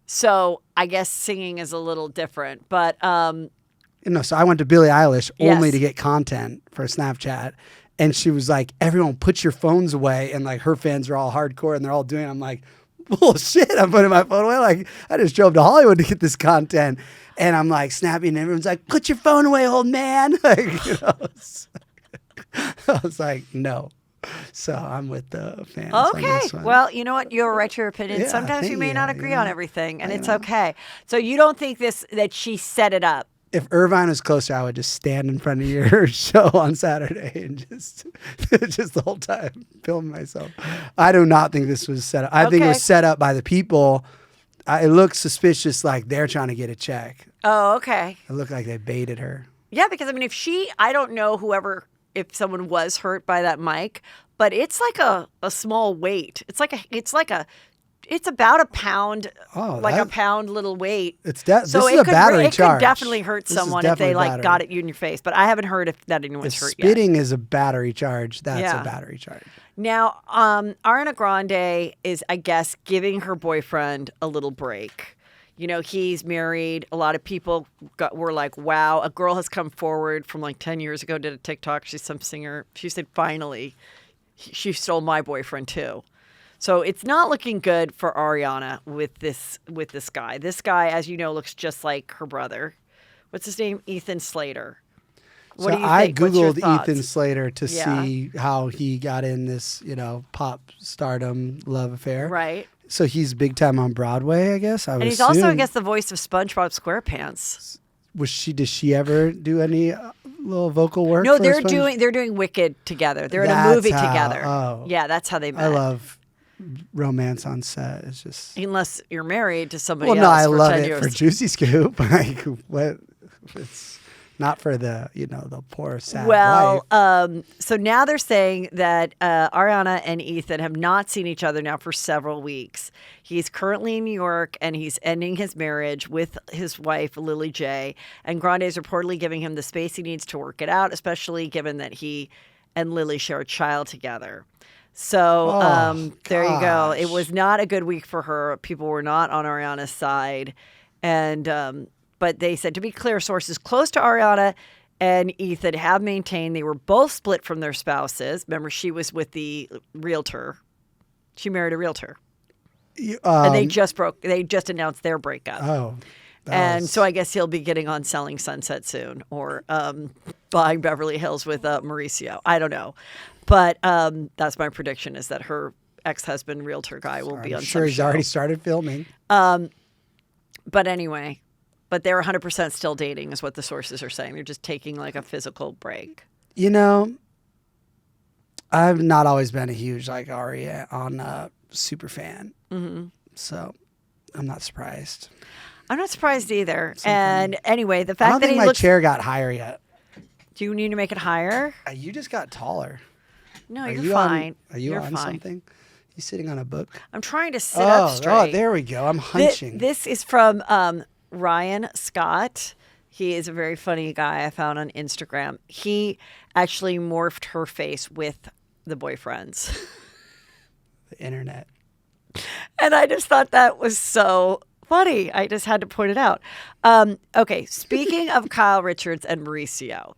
[SPEAKER 2] So I guess singing is a little different. But
[SPEAKER 3] so I went to Billie Eilish only
[SPEAKER 2] Yes.
[SPEAKER 3] to get content for Snapchat. And she was like, everyone put your phones away. And like her fans are all hardcore and they're all doing it. I'm like, bullshit. I'm putting my phone away. Like I just drove to Hollywood to get this content. And I'm like snapping and everyone's like, put your phone away, old man. Like, I was like, no. So I'm with the fans. on
[SPEAKER 2] okay.
[SPEAKER 3] this one.
[SPEAKER 2] Well, you know what? You have a right to your opinion.
[SPEAKER 3] Yeah,
[SPEAKER 2] Sometimes you may not agree on
[SPEAKER 3] yeah.
[SPEAKER 2] everything, and it's okay. So you don't think that she set it up?
[SPEAKER 3] If Irvine was closer, I would just stand in front of your show on Saturday and just the whole time film myself. I do not think this was set up. I think it was set up by the people. It looks suspicious, like they're trying to get a check.
[SPEAKER 2] Oh, okay.
[SPEAKER 3] It looked like they baited her.
[SPEAKER 2] Yeah, because I mean, I don't know if someone was hurt by that mic, but it's like a small weight. It's about a pound, a pound little weight.
[SPEAKER 3] This
[SPEAKER 2] so
[SPEAKER 3] is a battery
[SPEAKER 2] it
[SPEAKER 3] charge.
[SPEAKER 2] could definitely hurt
[SPEAKER 3] This is
[SPEAKER 2] someone if they
[SPEAKER 3] definitely battery.
[SPEAKER 2] got it you in your face. But I haven't heard that anyone's
[SPEAKER 3] If
[SPEAKER 2] hurt yet.
[SPEAKER 3] spitting is a battery charge, that's
[SPEAKER 2] Yeah.
[SPEAKER 3] a battery charge.
[SPEAKER 2] Now, Ariana Grande is, I guess, giving her boyfriend a little break. He's married. A lot of people were like, wow, a girl has come forward from like 10 years ago, did a TikTok. She's some singer. She said, finally, she stole my boyfriend too. So it's not looking good for Ariana with this guy. This guy, as you know, looks just like her brother. What's his name? Ethan Slater. What do you
[SPEAKER 3] I
[SPEAKER 2] think? What's your
[SPEAKER 3] Googled
[SPEAKER 2] thoughts?
[SPEAKER 3] Ethan Slater to
[SPEAKER 2] Yeah.
[SPEAKER 3] see how he got in this, pop stardom love affair.
[SPEAKER 2] Right.
[SPEAKER 3] So he's big time on Broadway, I guess.
[SPEAKER 2] And he's also, I guess, the voice of SpongeBob SquarePants.
[SPEAKER 3] Does she ever do any little vocal work?
[SPEAKER 2] No,
[SPEAKER 3] for
[SPEAKER 2] they're
[SPEAKER 3] Sponge?
[SPEAKER 2] doing Wicked together. They're in a
[SPEAKER 3] That's
[SPEAKER 2] movie
[SPEAKER 3] how-
[SPEAKER 2] together.
[SPEAKER 3] oh.
[SPEAKER 2] Yeah, that's how they met.
[SPEAKER 3] I love romance on set. It's just
[SPEAKER 2] Unless you're married to somebody
[SPEAKER 3] well,
[SPEAKER 2] else
[SPEAKER 3] no, I
[SPEAKER 2] for
[SPEAKER 3] love
[SPEAKER 2] 10
[SPEAKER 3] it
[SPEAKER 2] years.
[SPEAKER 3] for Juicy Scoop. Like what? It's not for the the poor sad
[SPEAKER 2] Well,
[SPEAKER 3] wife.
[SPEAKER 2] so now they're saying that Ariana and Ethan have not seen each other now for several weeks. He's currently in New York and he's ending his marriage with his wife, Lily J. And Grande is reportedly giving him the space he needs to work it out, especially given that he and Lily share a child together. So there you go. It was not a good week for her. People were not on Ariana's side. And but they said, to be clear, sources close to Ariana and Ethan have maintained they were both split from their spouses. Remember, she was with the realtor. She married a realtor. And they just announced their breakup.
[SPEAKER 3] Oh.
[SPEAKER 2] So I guess he'll be getting on Selling Sunset soon or buying Beverly Hills with Mauricio. I don't know. But that's my prediction is that her ex-husband realtor guy will be on
[SPEAKER 3] I'm sure
[SPEAKER 2] some
[SPEAKER 3] he's
[SPEAKER 2] show.
[SPEAKER 3] already started filming.
[SPEAKER 2] But anyway, they're 100% still dating is what the sources are saying. They're just taking like a physical break.
[SPEAKER 3] I've not always been a huge Ariana super fan. Mm-hmm. So I'm not surprised.
[SPEAKER 2] I'm not surprised either. And anyway, the fact
[SPEAKER 3] I don't
[SPEAKER 2] that
[SPEAKER 3] think
[SPEAKER 2] he
[SPEAKER 3] my
[SPEAKER 2] looks...
[SPEAKER 3] chair got higher yet.
[SPEAKER 2] Do you need to make it higher?
[SPEAKER 3] You just got taller.
[SPEAKER 2] No,
[SPEAKER 3] Are
[SPEAKER 2] you're
[SPEAKER 3] you
[SPEAKER 2] fine.
[SPEAKER 3] Are you
[SPEAKER 2] You're
[SPEAKER 3] on
[SPEAKER 2] fine.
[SPEAKER 3] something? You sitting on a book?
[SPEAKER 2] I'm trying to sit up straight.
[SPEAKER 3] Oh, there we go. I'm hunching.
[SPEAKER 2] This is from Ryan Scott. He is a very funny guy I found on Instagram. He actually morphed her face with the boyfriends.
[SPEAKER 3] The internet.
[SPEAKER 2] And I just thought that was so funny. I just had to point it out. Okay, speaking of Kyle Richards and Mauricio,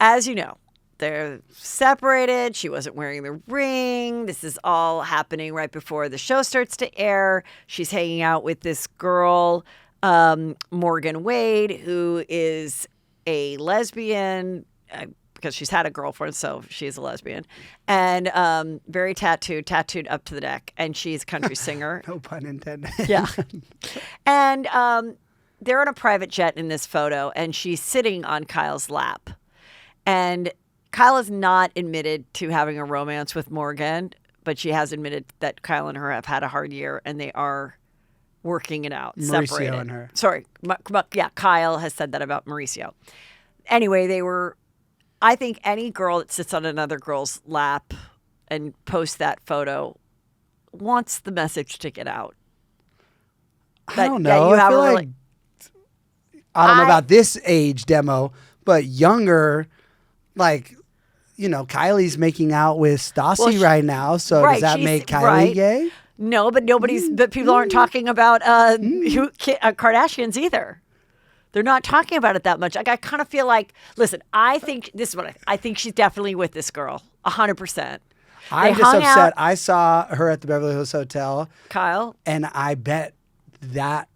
[SPEAKER 2] as you know, they're separated. She wasn't wearing the ring. This is all happening right before the show starts to air. She's hanging out with this girl, Morgan Wade, who is a lesbian because she's had a girlfriend, so she's a lesbian, and very tattooed up to the neck, and she's a country singer.
[SPEAKER 3] No pun intended.
[SPEAKER 2] Yeah. And they're on a private jet in this photo, and she's sitting on Kyle's lap. And Kyle has not admitted to having a romance with Morgan, but she has admitted that Kyle and her have had a hard year, and they are working it out.
[SPEAKER 3] Mauricio
[SPEAKER 2] separated.
[SPEAKER 3] and her.
[SPEAKER 2] Sorry. Yeah, Kyle has said that about Mauricio. Anyway, I think any girl that sits on another girl's lap and posts that photo wants the message to get out.
[SPEAKER 3] I don't know. I feel like, I don't know about this age demo, but younger, like, you know, Kylie's making out with Stassi right now. So does that make Kylie gay?
[SPEAKER 2] No, but but people aren't talking about Kardashians either. They're not talking about it that much. Like, I kind of feel like, listen, I think this is what I think she's definitely with this girl, 100%.
[SPEAKER 3] I'm just upset. I saw her at the Beverly Hills Hotel,
[SPEAKER 2] Kyle,
[SPEAKER 3] and I bet that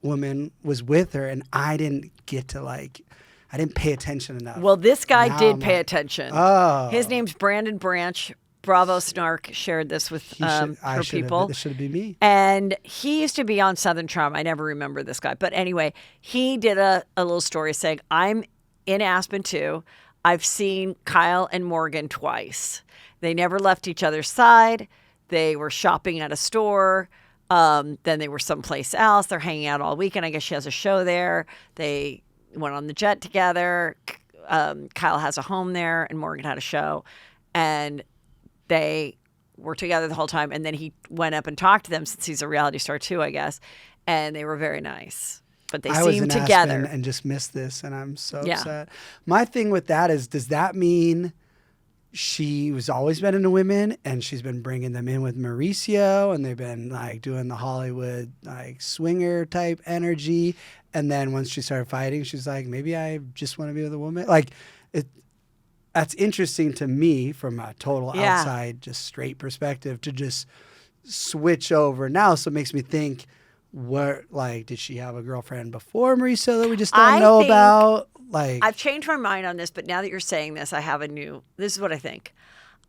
[SPEAKER 3] woman was with her, and I didn't get to I didn't pay attention enough.
[SPEAKER 2] Well, this guy did pay attention.
[SPEAKER 3] Oh,
[SPEAKER 2] his name's Brandon Branch. Bravo Snark shared this with her people.
[SPEAKER 3] This should be me.
[SPEAKER 2] And he used to be on Southern Charm. I never remember this guy. But anyway, he did a little story saying, I'm in Aspen too. I've seen Kyle and Morgan twice. They never left each other's side. They were shopping at a store. Then they were someplace else. They're hanging out all weekend. I guess she has a show there. They went on the jet together. Kyle has a home there, and Morgan had a show. And they were together the whole time. And then he went up and talked to them, since he's a reality star too, I guess. And they were very nice. But they seemed together.
[SPEAKER 3] Aspen and just missed this, and I'm so upset. My thing with that is, does that mean she was always been into women and she's been bringing them in with Mauricio, and they've been doing the Hollywood swinger type energy, and then once she started fighting, she's like, maybe I just want to be with a woman? That's interesting to me from a total outside, just straight perspective, to just switch over now. So it makes me think, did she have a girlfriend before Mauricio that we just don't know about?
[SPEAKER 2] I've changed my mind on this, but now that you're saying this, this is what I think.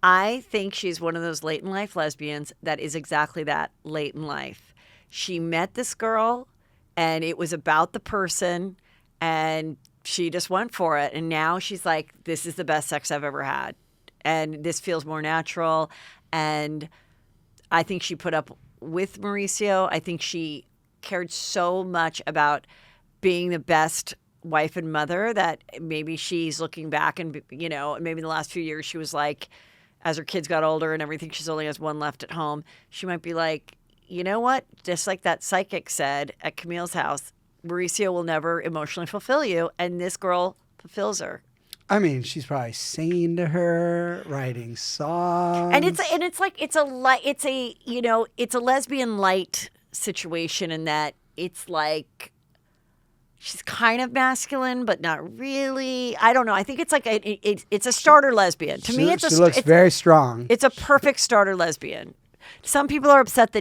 [SPEAKER 2] I think she's one of those late in life lesbians that is exactly that, late in life. She met this girl, and it was about the person, and she just went for it. And now she's like, this is the best sex I've ever had. And this feels more natural. And I think she put up with Mauricio. I think she cared so much about being the best wife and mother that maybe she's looking back and, maybe in the last few years she was like, as her kids got older and everything, she only has one left at home. She might be like, you know what? Just like that psychic said at Camille's house, Mauricio will never emotionally fulfill you, and this girl fulfills her.
[SPEAKER 3] I mean, she's probably singing to her, writing songs,
[SPEAKER 2] and it's a lesbian light situation in that it's like she's kind of masculine but not really. I don't know. I think it's like it's a starter lesbian. To me,
[SPEAKER 3] she looks very strong.
[SPEAKER 2] It's a perfect starter lesbian. Some people are upset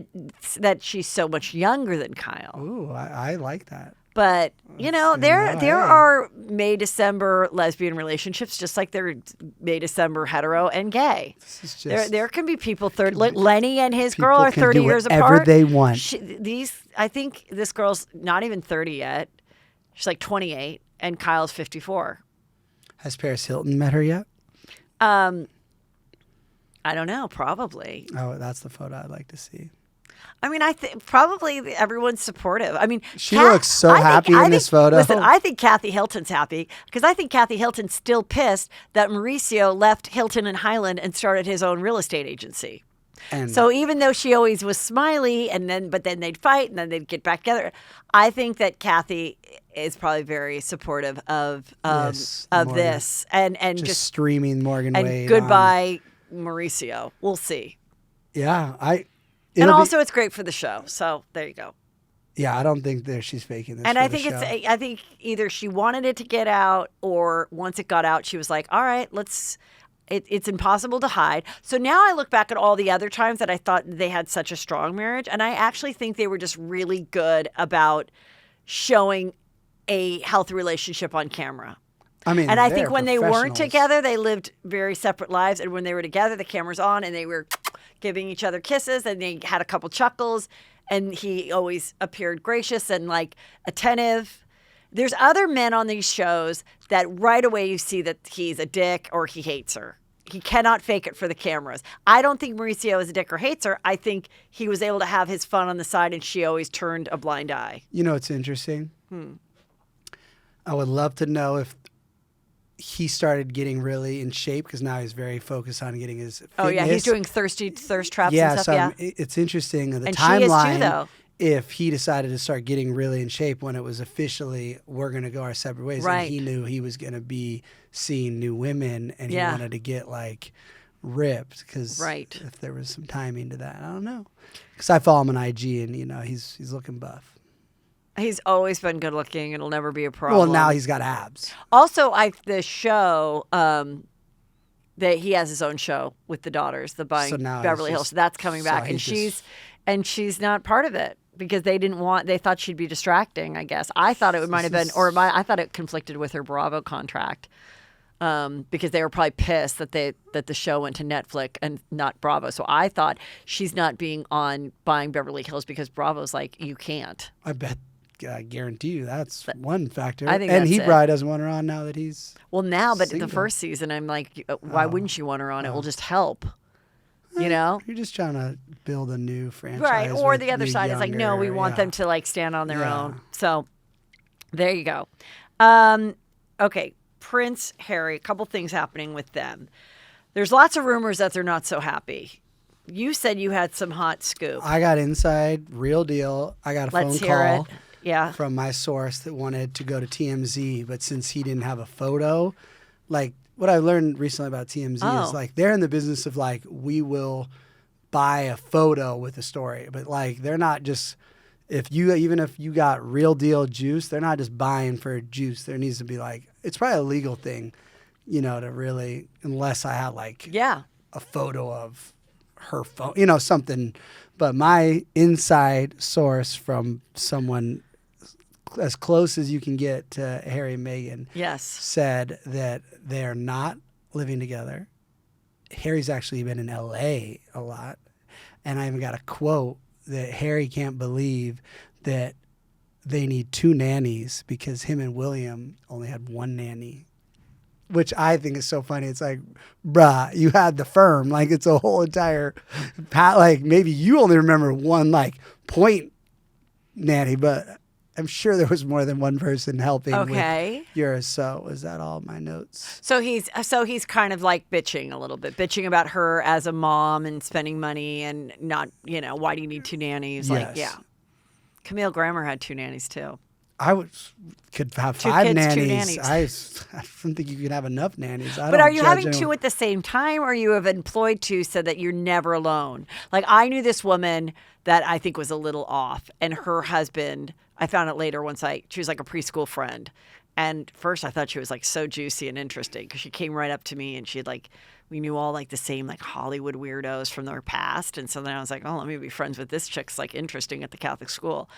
[SPEAKER 2] that she's so much younger than Kyle.
[SPEAKER 3] Ooh, I like that.
[SPEAKER 2] But, there are May-December lesbian relationships, just like there are May-December hetero and gay.
[SPEAKER 3] This is just,
[SPEAKER 2] there can be people, Lenny and his girl are 30 years apart.
[SPEAKER 3] Whatever they want.
[SPEAKER 2] I think this girl's not even 30 yet. She's like 28, and Kyle's 54.
[SPEAKER 3] Has Paris Hilton met her yet?
[SPEAKER 2] I don't know, probably.
[SPEAKER 3] Oh, that's the photo I'd like to see.
[SPEAKER 2] I mean, I think probably everyone's supportive. I mean,
[SPEAKER 3] she looks so happy in this photo.
[SPEAKER 2] Listen, I think Kathy Hilton's happy because I think Kathy Hilton's still pissed that Mauricio left Hilton and Highland and started his own real estate agency. And so even though she always was smiley, but then they'd fight and then they'd get back together, I think that Kathy is probably very supportive of this and
[SPEAKER 3] just streaming Morgan Wade
[SPEAKER 2] and goodbye Mauricio. We'll see.
[SPEAKER 3] Yeah,
[SPEAKER 2] it's great for the show. So there you go.
[SPEAKER 3] Yeah, I don't think she's faking this.
[SPEAKER 2] And I think either she wanted it to get out, or once it got out, she was like, "All right, it's impossible to hide." So now I look back at all the other times that I thought they had such a strong marriage, and I actually think they were just really good about showing a healthy relationship on camera. And I think when they weren't together, they lived very separate lives. And when they were together, the camera's on and they were giving each other kisses and they had a couple chuckles. And he always appeared gracious and attentive. There's other men on these shows that right away you see that he's a dick or he hates her. He cannot fake it for the cameras. I don't think Mauricio is a dick or hates her. I think he was able to have his fun on the side and she always turned a blind eye.
[SPEAKER 3] You know, it's interesting. I would love to know if he started getting really in shape because now he's very focused on getting his fitness.
[SPEAKER 2] Oh, yeah. He's doing thirst traps and stuff.
[SPEAKER 3] So it's interesting. The
[SPEAKER 2] and
[SPEAKER 3] timeline,
[SPEAKER 2] she is too, though.
[SPEAKER 3] If he decided to start getting really in shape when it was officially, we're going to go our separate ways.
[SPEAKER 2] Right.
[SPEAKER 3] And he knew he was going to be seeing new women and he wanted to get like ripped because if there was some timing to that. I don't know. Because I follow him on IG and, you know, he's looking buff.
[SPEAKER 2] He's always been good looking. It'll never be a problem.
[SPEAKER 3] Well, now he's got abs.
[SPEAKER 2] Also, the show, that he has his own show with the daughters, the Buying Beverly Hills. So that's coming back. And she's not part of it because they thought she'd be distracting, I guess. I thought it might have been, I thought it conflicted with her Bravo contract. Because they were probably pissed that the show went to Netflix and not Bravo. So I thought she's not being on Buying Beverly Hills because Bravo's like, you can't.
[SPEAKER 3] I guarantee you that's one factor.
[SPEAKER 2] I think
[SPEAKER 3] and he
[SPEAKER 2] it.
[SPEAKER 3] probably doesn't want her on now that he's
[SPEAKER 2] but
[SPEAKER 3] single.
[SPEAKER 2] the first season, I'm like, why wouldn't you want her on? It will just help. You know?
[SPEAKER 3] You're just trying to build a new franchise.
[SPEAKER 2] Right. Or the other side is like, no, we want them to like stand on their own. So there you go. Okay. Prince, Harry, a couple things happening with them. There's lots of rumors that they're not so happy. You said you had some hot scoop.
[SPEAKER 3] I got inside, real deal. I got a phone call from my source that wanted to go to TMZ, but since he didn't have a photo, like what I learned recently about TMZ is like they're in the business of like, we will buy a photo with a story, but like they're not just, even if you got real deal juice, they're not just buying for juice. There needs to be like, it's probably a legal thing, you know, to really, unless I had like a photo of her phone, you know, something. But my inside source from someone as close as you can get to Harry and Meghan said that they're not living together. Harry's actually been in LA a lot. And I even got a quote that Harry can't believe that they need 2 nannies because him and William only had 1 nanny, which I think is so funny. It's like, bruh, you had the firm. Like, it's a whole entire, like, maybe you only remember 1, like, point nanny, but I'm sure there was more than one person helping with yours. So was that all my notes?
[SPEAKER 2] So he's kind of like bitching a little bit, bitching about her as a mom and spending money and not, you know, why do you need 2 nannies? Like, Camille Grammer had 2 nannies too.
[SPEAKER 3] Could have
[SPEAKER 2] 2
[SPEAKER 3] 5
[SPEAKER 2] kids,
[SPEAKER 3] nannies.
[SPEAKER 2] 2 nannies.
[SPEAKER 3] I don't think you can have enough nannies.
[SPEAKER 2] But are you having 2 at the same time, or you have employed 2 so that you're never alone? Like, I knew this woman that I think was a little off, and her husband, I found out later she was like a preschool friend. And first I thought she was like so juicy and interesting because she came right up to me and we knew all like the same like Hollywood weirdos from their past. And so then I was like, oh, let me be friends with this chick's like interesting at the Catholic school.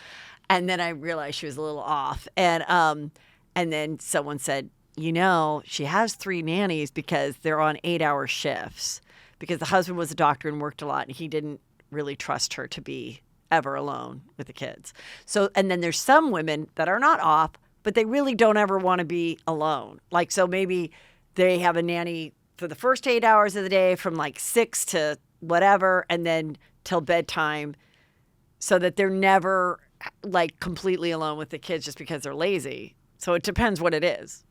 [SPEAKER 2] And then I realized she was a little off. And then someone said, you know, she has 3 nannies because they're on 8-hour shifts because the husband was a doctor and worked a lot and he didn't really trust her to be ever alone with the kids. So, and then there's some women that are not off, but they really don't ever want to be alone. Like, so maybe they have a nanny for the first 8 hours of the day from like 6 to whatever, and then till bedtime so that they're never like completely alone with the kids just because they're lazy. So it depends what it is.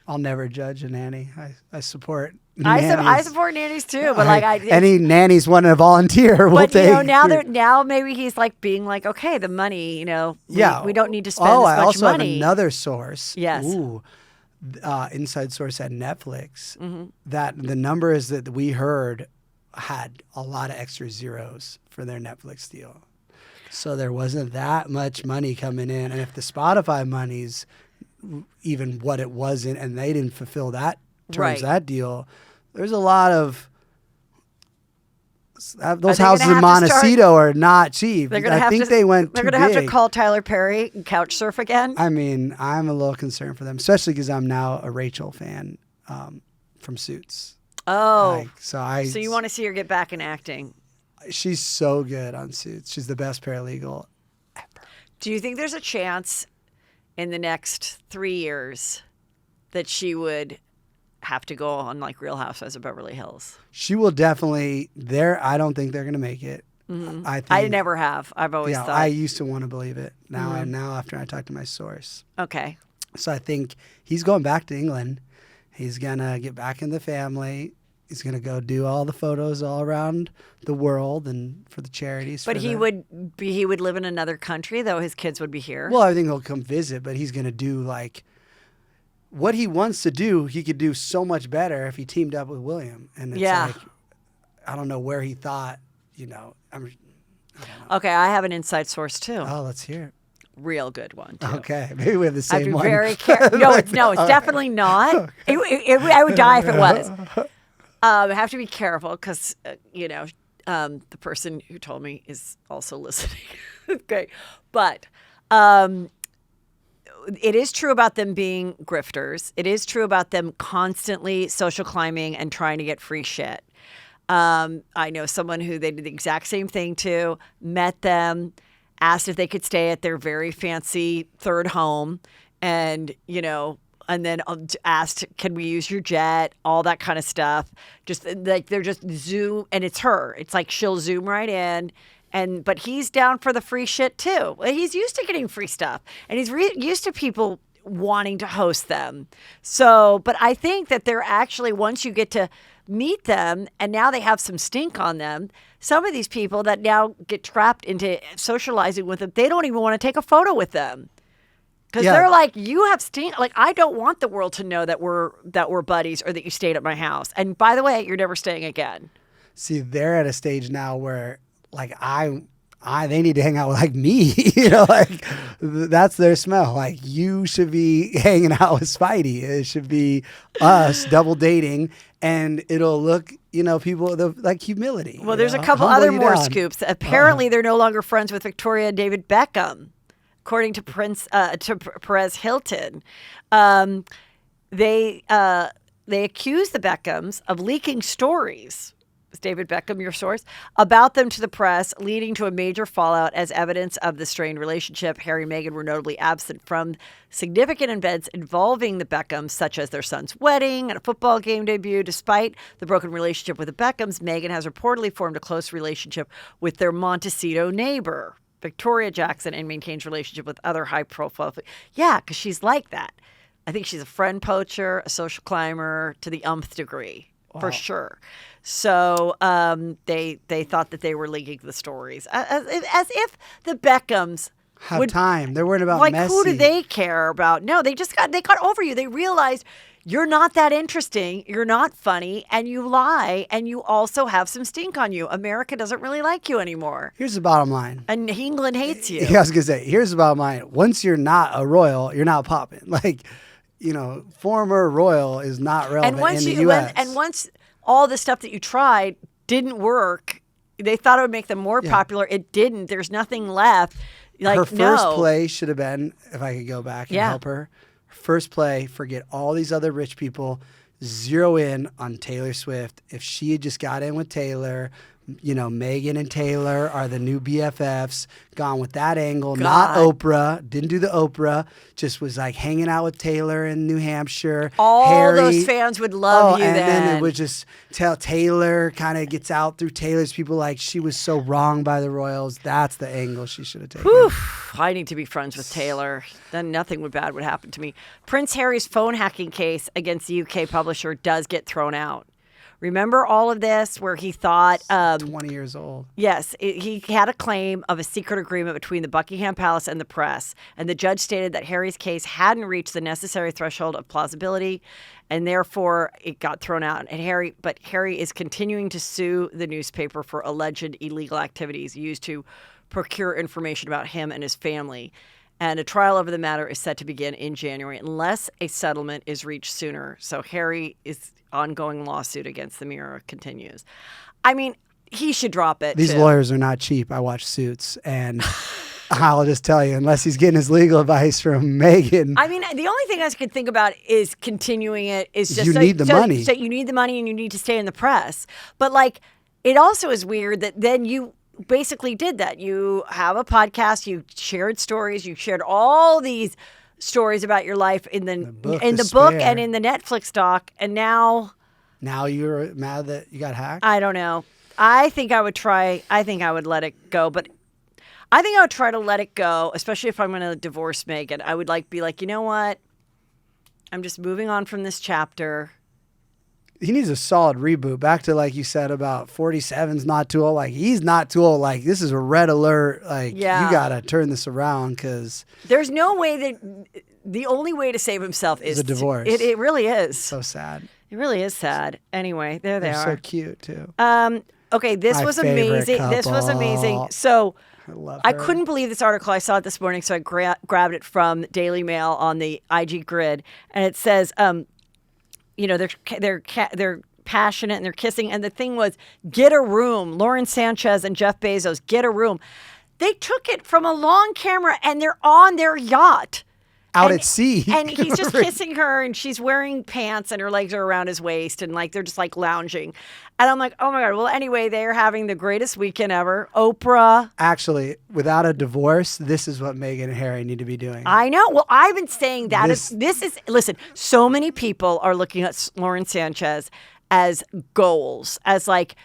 [SPEAKER 3] I'll never judge a nanny. I support nannies.
[SPEAKER 2] I support nannies too, but like
[SPEAKER 3] any nannies want to volunteer, we'll take.
[SPEAKER 2] You know, now maybe he's like being like, okay, the money, you know, we don't need to spend as much money.
[SPEAKER 3] I also have another source.
[SPEAKER 2] Yes.
[SPEAKER 3] Inside source at Netflix. That the numbers that we heard had a lot of extra zeros for their Netflix deal. So there wasn't that much money coming in, and if the Spotify money's even what it wasn't, and they didn't fulfill that that deal. There's a lot of those houses in Montecito are not cheap. I think they went too big.
[SPEAKER 2] They're going to have to call Tyler Perry and couch surf again.
[SPEAKER 3] I mean, I'm a little concerned for them, especially because I'm now a Rachel fan from Suits.
[SPEAKER 2] Oh,
[SPEAKER 3] so
[SPEAKER 2] you want to see her get back in acting?
[SPEAKER 3] She's so good on Suits. She's the best paralegal ever.
[SPEAKER 2] Do you think there's a chance in the next 3 years that she would have to go on like Real Housewives of Beverly Hills.
[SPEAKER 3] She will definitely. I don't think they're going to make it.
[SPEAKER 2] Mm-hmm.
[SPEAKER 3] I think,
[SPEAKER 2] I never have. I've always thought.
[SPEAKER 3] I used to want to believe it. Now, after I talked to my source.
[SPEAKER 2] Okay.
[SPEAKER 3] So I think he's going back to England. He's going to get back in the family. He's going to go do all the photos all around the world and for the charities.
[SPEAKER 2] But he would live in another country, though his kids would be here.
[SPEAKER 3] Well, I think he'll come visit, but he's going to do like what he wants to do. He could do so much better if he teamed up with William. And it's like, I don't know where he thought, I don't know.
[SPEAKER 2] Okay, I have an inside source too.
[SPEAKER 3] Oh, let's hear it.
[SPEAKER 2] Real good one, too.
[SPEAKER 3] Okay, maybe we have the same
[SPEAKER 2] I'd be
[SPEAKER 3] one.
[SPEAKER 2] very careful. No, it's definitely not. I would die if it was. I have to be careful because, the person who told me is also listening. Okay. But it is true about them being grifters. It is true about them constantly social climbing and trying to get free shit. I know someone who they did the exact same thing to, met them, asked if they could stay at their very fancy third home, and then asked, can we use your jet, all that kind of stuff. Just like they're just Zoom, and it's her. It's like she'll Zoom right in, but he's down for the free shit too. He's used to getting free stuff, and he's used to people wanting to host them. So, but I think that they're actually, once you get to meet them, and now they have some stink on them, some of these people that now get trapped into socializing with them, they don't even want to take a photo with them. Because they're like, you have stink. Like, I don't want the world to know that we're buddies or that you stayed at my house. And by the way, you're never staying again.
[SPEAKER 3] See, they're at a stage now where, like, they need to hang out with like me. Like that's their smell. Like you should be hanging out with Spidey. It should be us double dating, and it'll look, people like humility.
[SPEAKER 2] Well, there's a couple other more scoops. Apparently, they're no longer friends with Victoria and David Beckham. According to Perez Hilton, they accuse the Beckhams of leaking stories. Is David Beckham your source? About them to the press, leading to a major fallout as evidence of the strained relationship. Harry and Meghan were notably absent from significant events involving the Beckhams, such as their son's wedding and a football game debut. Despite the broken relationship with the Beckhams, Meghan has reportedly formed a close relationship with their Montecito neighbor, Victoria Jackson, and maintains relationship with other high-profile. Yeah, because she's like that. I think she's a friend poacher, a social climber to the nth degree, for sure. So they thought that they were leaking the stories, as if the Beckhams
[SPEAKER 3] have time. They're worried about
[SPEAKER 2] like
[SPEAKER 3] messy.
[SPEAKER 2] Who do they care about? No, they got over you. They realized you're not that interesting. You're not funny, and you lie, and you also have some stink on you. America doesn't really like you anymore.
[SPEAKER 3] Here's the bottom line.
[SPEAKER 2] And England hates you.
[SPEAKER 3] Yeah, I was gonna say. Here's the bottom line. Once you're not a royal, you're not popping. Like, former royal is not relevant in the U.S.
[SPEAKER 2] And once all the stuff that you tried didn't work, they thought it would make them more popular. It didn't. There's nothing left. Like,
[SPEAKER 3] her first play should have been, if I could go back and help her, first play, forget all these other rich people, zero in on Taylor Swift. If she had just got in with Taylor, Meghan and Taylor are the new BFFs, gone with that angle, not Oprah, didn't do the Oprah, just was like hanging out with Taylor in New Hampshire.
[SPEAKER 2] All
[SPEAKER 3] Harry,
[SPEAKER 2] those fans would love you
[SPEAKER 3] and
[SPEAKER 2] then.
[SPEAKER 3] then it would just tell Taylor, kind of gets out through Taylor's people like she was so wrong by the royals. That's the angle she should have taken.
[SPEAKER 2] Whew, I need to be friends with Taylor. Then nothing bad would happen to me. Prince Harry's phone hacking case against the UK publisher does get thrown out. Remember all of this where he thought
[SPEAKER 3] 20 years old.
[SPEAKER 2] Yes, he had a claim of a secret agreement between the Buckingham Palace and the press, and the judge stated that Harry's case hadn't reached the necessary threshold of plausibility, and therefore it got thrown out. But Harry is continuing to sue the newspaper for alleged illegal activities used to procure information about him and his family. And a trial over the matter is set to begin in January unless a settlement is reached sooner. So Harry's ongoing lawsuit against the Mirror continues. I mean, he should drop it.
[SPEAKER 3] These lawyers are not cheap. I watch Suits, and I'll just tell you, unless he's getting his legal advice from Meghan.
[SPEAKER 2] I mean, the only thing I could think about is continuing it. Is just
[SPEAKER 3] you need the money.
[SPEAKER 2] So you need the money, and you need to stay in the press. But like, it also is weird that then you basically did that. You have a podcast, you shared stories, you shared all these stories about your life in the
[SPEAKER 3] book,
[SPEAKER 2] in the book and in the Netflix doc, and now
[SPEAKER 3] you're mad that you got hacked?
[SPEAKER 2] I don't know. I think I would let it go, but I think I would try to let it go, especially if I'm going to divorce Meghan. I would be like, you know what? I'm just moving on from this chapter.
[SPEAKER 3] He needs a solid reboot. Back to like you said about 47's not too old. Like he's not too old. Like this is a red alert. Like you gotta turn this around because
[SPEAKER 2] there's no way that the only way to save himself is
[SPEAKER 3] a divorce.
[SPEAKER 2] It really is
[SPEAKER 3] so sad.
[SPEAKER 2] It really is sad. Anyway, there they are.
[SPEAKER 3] So cute too.
[SPEAKER 2] Okay, this was amazing.
[SPEAKER 3] Couple.
[SPEAKER 2] This was amazing. So
[SPEAKER 3] I
[SPEAKER 2] couldn't believe this article. I saw it this morning, so I grabbed it from Daily Mail on the IG grid, and it says, they're passionate and they're kissing, and the thing was, get a room. Lauren Sanchez and Jeff Bezos, get a room. They took it from a long camera, and they're on their yacht.
[SPEAKER 3] Out at sea.
[SPEAKER 2] And he's just kissing her, and she's wearing pants, and her legs are around his waist, and like they're just like lounging. And I'm like, oh my God. Well, anyway, they're having the greatest weekend ever. Oprah.
[SPEAKER 3] Actually, without a divorce, this is what Meghan and Harry need to be doing.
[SPEAKER 2] I know. Well, I've been saying that listen, so many people are looking at Lauren Sanchez as goals, as like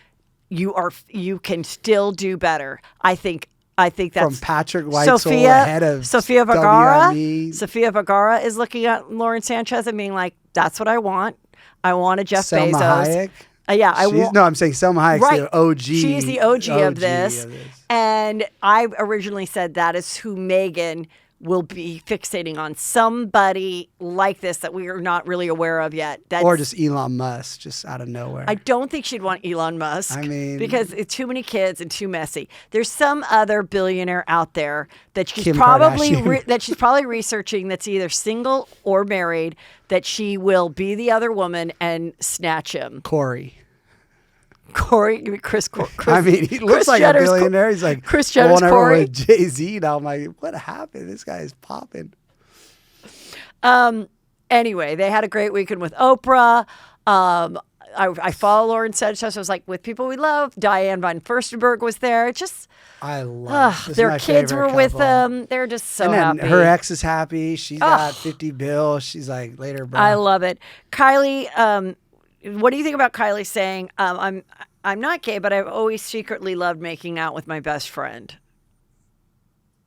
[SPEAKER 2] you can still do better. I think that's
[SPEAKER 3] from Patrick Weitzel, head of
[SPEAKER 2] Sofia Vergara.
[SPEAKER 3] WME.
[SPEAKER 2] Sofia Vergara is looking at Lauren Sanchez and being like, "That's what I want. I want a Jeff
[SPEAKER 3] Selma
[SPEAKER 2] Bezos."
[SPEAKER 3] Hayek.
[SPEAKER 2] I'm
[SPEAKER 3] saying Selma Hayek's the OG.
[SPEAKER 2] She's the OG of this. And I originally said that is who Meghan will be fixating on, somebody like this that we are not really aware of yet.
[SPEAKER 3] Or just Elon Musk, just out of nowhere.
[SPEAKER 2] I don't think she'd want Elon Musk.
[SPEAKER 3] I mean,
[SPEAKER 2] because it's too many kids and too messy. There's some other billionaire out there that she's
[SPEAKER 3] Kim
[SPEAKER 2] probably
[SPEAKER 3] Kardashian.
[SPEAKER 2] researching that's either single or married, that she will be the other woman and snatch him.
[SPEAKER 3] Corey,
[SPEAKER 2] Chris.
[SPEAKER 3] I mean, he looks like
[SPEAKER 2] Jenner's
[SPEAKER 3] a billionaire. He's like
[SPEAKER 2] Kris Jenner's Corey.
[SPEAKER 3] With Jay-Z. Now I'm like, what happened? This guy is popping.
[SPEAKER 2] Anyway, they had a great weekend with Oprah. I follow Lauren Sanchez. I was like, with people we love. Diane von Furstenberg was there.
[SPEAKER 3] I love
[SPEAKER 2] their kids were with them. They're just so happy.
[SPEAKER 3] Her ex is happy. She's got 50 bills. She's like, later, bro.
[SPEAKER 2] I love it. Kylie, what do you think about Kylie saying, I'm not gay, but I've always secretly loved making out with my best friend.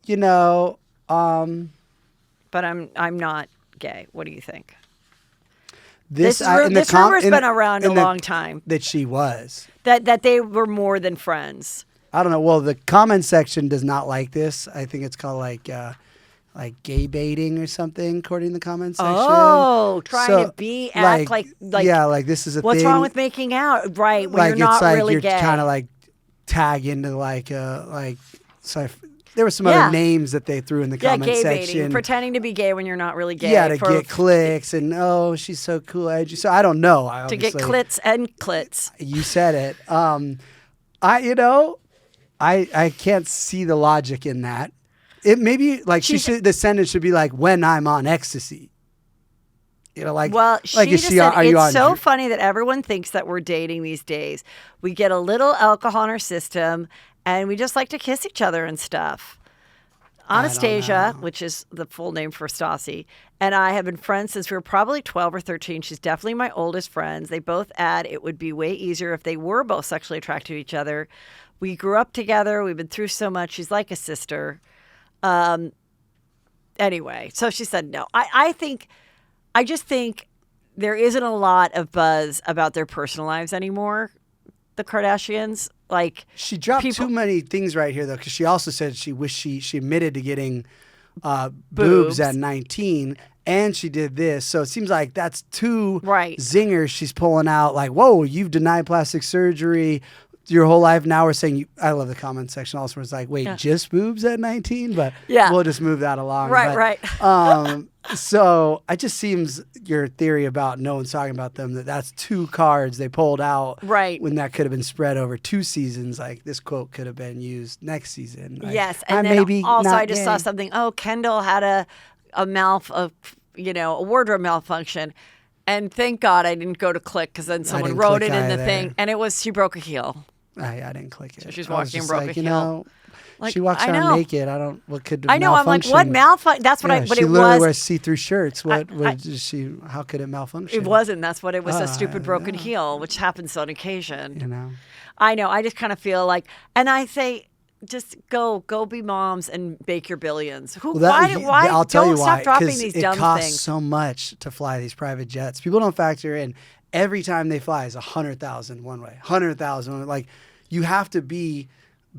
[SPEAKER 3] But
[SPEAKER 2] I'm not gay. What do you think?
[SPEAKER 3] This
[SPEAKER 2] rumor's been around a long time.
[SPEAKER 3] That she was.
[SPEAKER 2] That they were more than friends.
[SPEAKER 3] I don't know. Well, the comment section does not like this. I think it's called like gay baiting or something, according to the comment section.
[SPEAKER 2] Oh, trying to act like
[SPEAKER 3] yeah, like this is a
[SPEAKER 2] what's
[SPEAKER 3] thing.
[SPEAKER 2] wrong with making out, right? When
[SPEAKER 3] like
[SPEAKER 2] you're not
[SPEAKER 3] it's like
[SPEAKER 2] really
[SPEAKER 3] you're
[SPEAKER 2] gay.
[SPEAKER 3] kind of like tag into there were some other names that they threw in the comment
[SPEAKER 2] gay
[SPEAKER 3] section.
[SPEAKER 2] Baiting, pretending to be gay when you're not really gay.
[SPEAKER 3] Yeah, to get clicks and she's so cool, edgy. So I don't know.
[SPEAKER 2] To get clits and clits.
[SPEAKER 3] You said it. I can't see the logic in that. It maybe like the sentence should be like, when I'm on ecstasy.
[SPEAKER 2] It's so funny that everyone thinks that we're dating these days. We get a little alcohol in our system and we just like to kiss each other and stuff. Anastasia, which is the full name for Stassi, and I have been friends since we were probably 12 or 13. She's definitely my oldest friends. They both add it would be way easier if they were both sexually attracted to each other. We grew up together. We've been through so much. She's like a sister. Anyway, so she said no. I just think there isn't a lot of buzz about their personal lives anymore, the Kardashians. Like
[SPEAKER 3] she dropped too many things right here, though, because she also said she wished she admitted to getting boobs at 19, and she did this. So it seems like that's two zingers she's pulling out. Like, whoa, you've denied plastic surgery your whole life. Now we're saying I love the comment section also where it's like, wait, just boobs at 19? But we'll just move that along.
[SPEAKER 2] Right.
[SPEAKER 3] So it just seems your theory about no one's talking about them, that's two cards they pulled out when that could have been spread over 2 seasons. Like this quote could have been used next season. Like,
[SPEAKER 2] yes. And then also I just saw something. Oh, Kendall had a wardrobe malfunction. And thank God I didn't go to click because then someone wrote it in the thing. And it was she broke a heel.
[SPEAKER 3] I didn't click it.
[SPEAKER 2] So she's
[SPEAKER 3] I was
[SPEAKER 2] walking
[SPEAKER 3] just
[SPEAKER 2] broke
[SPEAKER 3] like,
[SPEAKER 2] a
[SPEAKER 3] you
[SPEAKER 2] heel.
[SPEAKER 3] know,
[SPEAKER 2] Like,
[SPEAKER 3] she walks
[SPEAKER 2] I
[SPEAKER 3] around
[SPEAKER 2] know.
[SPEAKER 3] naked. I don't. What could
[SPEAKER 2] I know. I'm like, what
[SPEAKER 3] malfunction?
[SPEAKER 2] malfunction? That's what
[SPEAKER 3] Yeah,
[SPEAKER 2] I. But
[SPEAKER 3] she
[SPEAKER 2] it
[SPEAKER 3] literally
[SPEAKER 2] was.
[SPEAKER 3] wears see-through shirts. What is she? How could it malfunction?
[SPEAKER 2] It wasn't. That's what it was. A stupid broken
[SPEAKER 3] yeah.
[SPEAKER 2] heel, which happens on occasion.
[SPEAKER 3] You know.
[SPEAKER 2] I know. I just kind of feel like, and I say, just go be moms and bake your billions. Who?
[SPEAKER 3] Well,
[SPEAKER 2] Why?
[SPEAKER 3] I'll tell
[SPEAKER 2] don't
[SPEAKER 3] you why.
[SPEAKER 2] stop dropping
[SPEAKER 3] 'Cause
[SPEAKER 2] these
[SPEAKER 3] it
[SPEAKER 2] dumb
[SPEAKER 3] costs
[SPEAKER 2] things.
[SPEAKER 3] so much to fly these private jets. People don't factor in every time they fly is 100,000 one way, 100,000. Like you have to be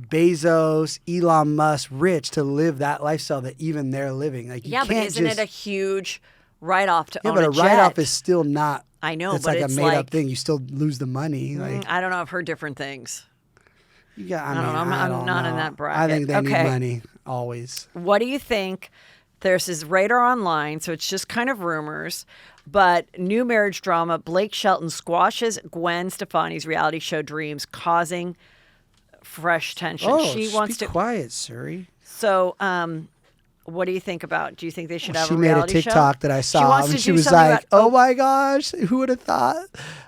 [SPEAKER 3] Bezos, Elon Musk, rich to live that lifestyle that even they're living. Like you
[SPEAKER 2] Yeah, but
[SPEAKER 3] can't
[SPEAKER 2] isn't it a huge write-off to
[SPEAKER 3] yeah,
[SPEAKER 2] own
[SPEAKER 3] but
[SPEAKER 2] a
[SPEAKER 3] a write-off
[SPEAKER 2] jet?
[SPEAKER 3] is still not.
[SPEAKER 2] I know,
[SPEAKER 3] it's
[SPEAKER 2] but
[SPEAKER 3] like
[SPEAKER 2] it's
[SPEAKER 3] a made-up
[SPEAKER 2] like-
[SPEAKER 3] thing. You still lose the money. Like
[SPEAKER 2] I don't know. I've heard different things.
[SPEAKER 3] you got. I
[SPEAKER 2] don't
[SPEAKER 3] mean,
[SPEAKER 2] know. I'm
[SPEAKER 3] I don't
[SPEAKER 2] not in
[SPEAKER 3] know.
[SPEAKER 2] that
[SPEAKER 3] I
[SPEAKER 2] bracket.
[SPEAKER 3] think they
[SPEAKER 2] Okay.
[SPEAKER 3] need money always.
[SPEAKER 2] What do you think? There's this radar online, so it's just kind of rumors. But new marriage drama: Blake Shelton squashes Gwen Stefani's reality show dreams, causing fresh tension.
[SPEAKER 3] Oh,
[SPEAKER 2] she
[SPEAKER 3] just
[SPEAKER 2] wants
[SPEAKER 3] be
[SPEAKER 2] to.
[SPEAKER 3] quiet, Suri.
[SPEAKER 2] So, what do you think about? Do you think they should have
[SPEAKER 3] She
[SPEAKER 2] a
[SPEAKER 3] made a
[SPEAKER 2] reality
[SPEAKER 3] TikTok
[SPEAKER 2] show?
[SPEAKER 3] that I
[SPEAKER 2] She
[SPEAKER 3] saw,
[SPEAKER 2] wants
[SPEAKER 3] and
[SPEAKER 2] to
[SPEAKER 3] she
[SPEAKER 2] do
[SPEAKER 3] was
[SPEAKER 2] something
[SPEAKER 3] like,
[SPEAKER 2] about-
[SPEAKER 3] "Oh my gosh, who would have thought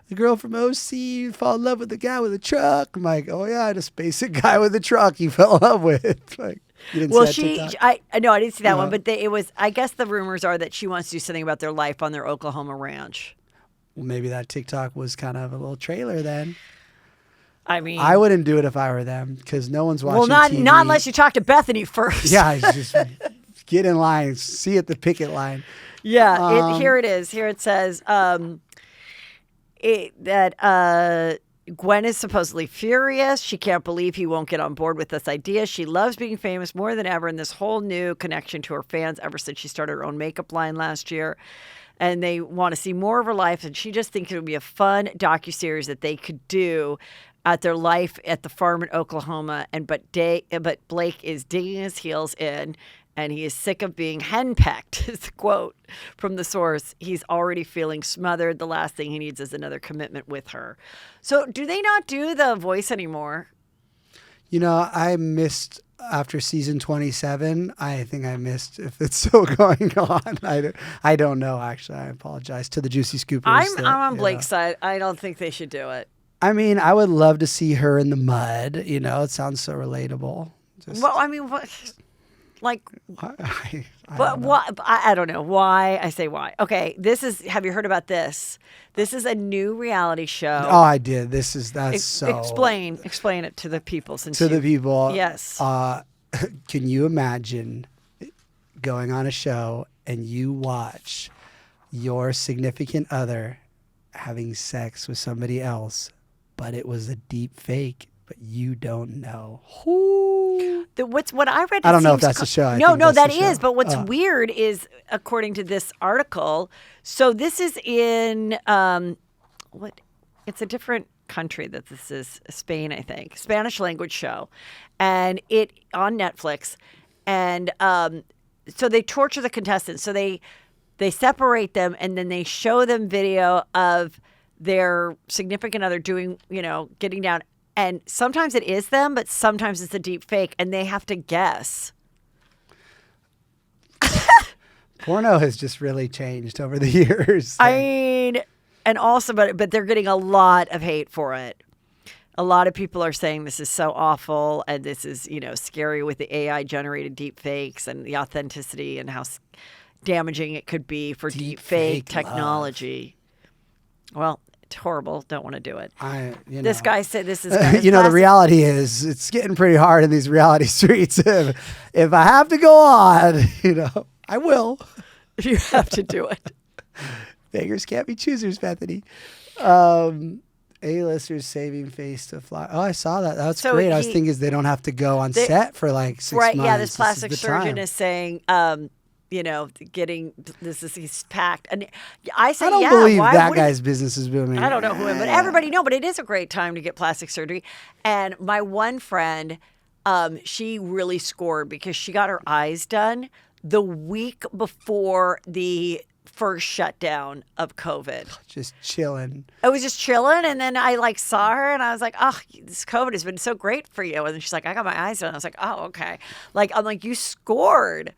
[SPEAKER 3] the girl from OC fall in love with the guy with a truck?" I'm like, "Oh yeah, just basic guy with a truck you fell in love with." Like, you didn't
[SPEAKER 2] Well,
[SPEAKER 3] see that TikTok?
[SPEAKER 2] I know I didn't see that one,
[SPEAKER 3] Yeah.
[SPEAKER 2] but it was. I guess the rumors are that she wants to do something about their life on their Oklahoma ranch.
[SPEAKER 3] Well, maybe that TikTok was kind of a little trailer then.
[SPEAKER 2] I mean,
[SPEAKER 3] I wouldn't do it if I were them because no one's watching
[SPEAKER 2] well, not
[SPEAKER 3] TV.
[SPEAKER 2] unless you talk to Bethenny first.
[SPEAKER 3] Yeah, it's just get in line, see at the picket line.
[SPEAKER 2] Yeah, here it is. Here it says that Gwen is supposedly furious. She can't believe he won't get on board with this idea. She loves being famous more than ever, and this whole new connection to her fans ever since she started her own makeup line last year. And they want to see more of her life, and she just thinks it would be a fun docuseries that they could do at their life at the farm in Oklahoma. But Blake is digging his heels in, and he is sick of being henpecked, is the quote from the source. He's already feeling smothered. The last thing he needs is another commitment with her. So do they not do The Voice anymore?
[SPEAKER 3] You know, I missed after season 27. I think I missed if it's still going on. I don't know, actually. I apologize to the Juicy Scoopers.
[SPEAKER 2] I'm on Blake's side. I don't think they should do it.
[SPEAKER 3] I mean, I would love to see her in the mud. You know, it sounds so relatable.
[SPEAKER 2] Well, I mean, what? Like,
[SPEAKER 3] I
[SPEAKER 2] but
[SPEAKER 3] don't know.
[SPEAKER 2] what? I don't know why. I say why. Okay, have you heard about this? This is a new reality show.
[SPEAKER 3] Oh, I did. That's so.
[SPEAKER 2] Explain it to the people. Since
[SPEAKER 3] To the people.
[SPEAKER 2] Yes.
[SPEAKER 3] Can you imagine going on a show and you watch your significant other having sex with somebody else, but it was a deep fake, but you don't know?
[SPEAKER 2] What I read.
[SPEAKER 3] I don't know if
[SPEAKER 2] seems
[SPEAKER 3] that's a show. I
[SPEAKER 2] No,
[SPEAKER 3] think
[SPEAKER 2] no,
[SPEAKER 3] that's
[SPEAKER 2] that
[SPEAKER 3] the show.
[SPEAKER 2] is. But what's weird is, according to this article, so this is in what? It's a different country that this is. Spain, I think. Spanish language show, and it on Netflix, and so they torture the contestants. So they separate them, and then they show them video of their significant other doing, getting down. And sometimes it is them, but sometimes it's a deep fake, and they have to guess.
[SPEAKER 3] Porno has just really changed over the years.
[SPEAKER 2] I mean, and also, but they're getting a lot of hate for it. A lot of people are saying this is so awful, and this is, scary with the AI generated deep fakes and the authenticity and how damaging it could be for deep fake technology. Well, it's horrible. Don't want to do it. This guy said this is.
[SPEAKER 3] The reality is it's getting pretty hard in these reality streets. If I have to go on, I will.
[SPEAKER 2] You have to do it.
[SPEAKER 3] Beggars can't be choosers, Bethenny. A-listers saving face to fly. Oh, I saw that. That's
[SPEAKER 2] So
[SPEAKER 3] great. I was thinking they don't have to go on set for like 6 months.
[SPEAKER 2] Right, yeah, this plastic
[SPEAKER 3] is the
[SPEAKER 2] surgeon
[SPEAKER 3] time.
[SPEAKER 2] is saying, he's packed. And I say,
[SPEAKER 3] I don't
[SPEAKER 2] yeah,
[SPEAKER 3] believe
[SPEAKER 2] why
[SPEAKER 3] that
[SPEAKER 2] would he-
[SPEAKER 3] guy's business is booming.
[SPEAKER 2] I don't know who, but everybody know. But it is a great time to get plastic surgery. And my one friend, she really scored because she got her eyes done the week before the first shutdown of COVID.
[SPEAKER 3] Just chilling.
[SPEAKER 2] I was just chilling, and then I saw her, and I was like, "Oh, this COVID has been so great for you." And she's like, "I got my eyes done." I was like, "Oh, okay." I'm like, "You scored."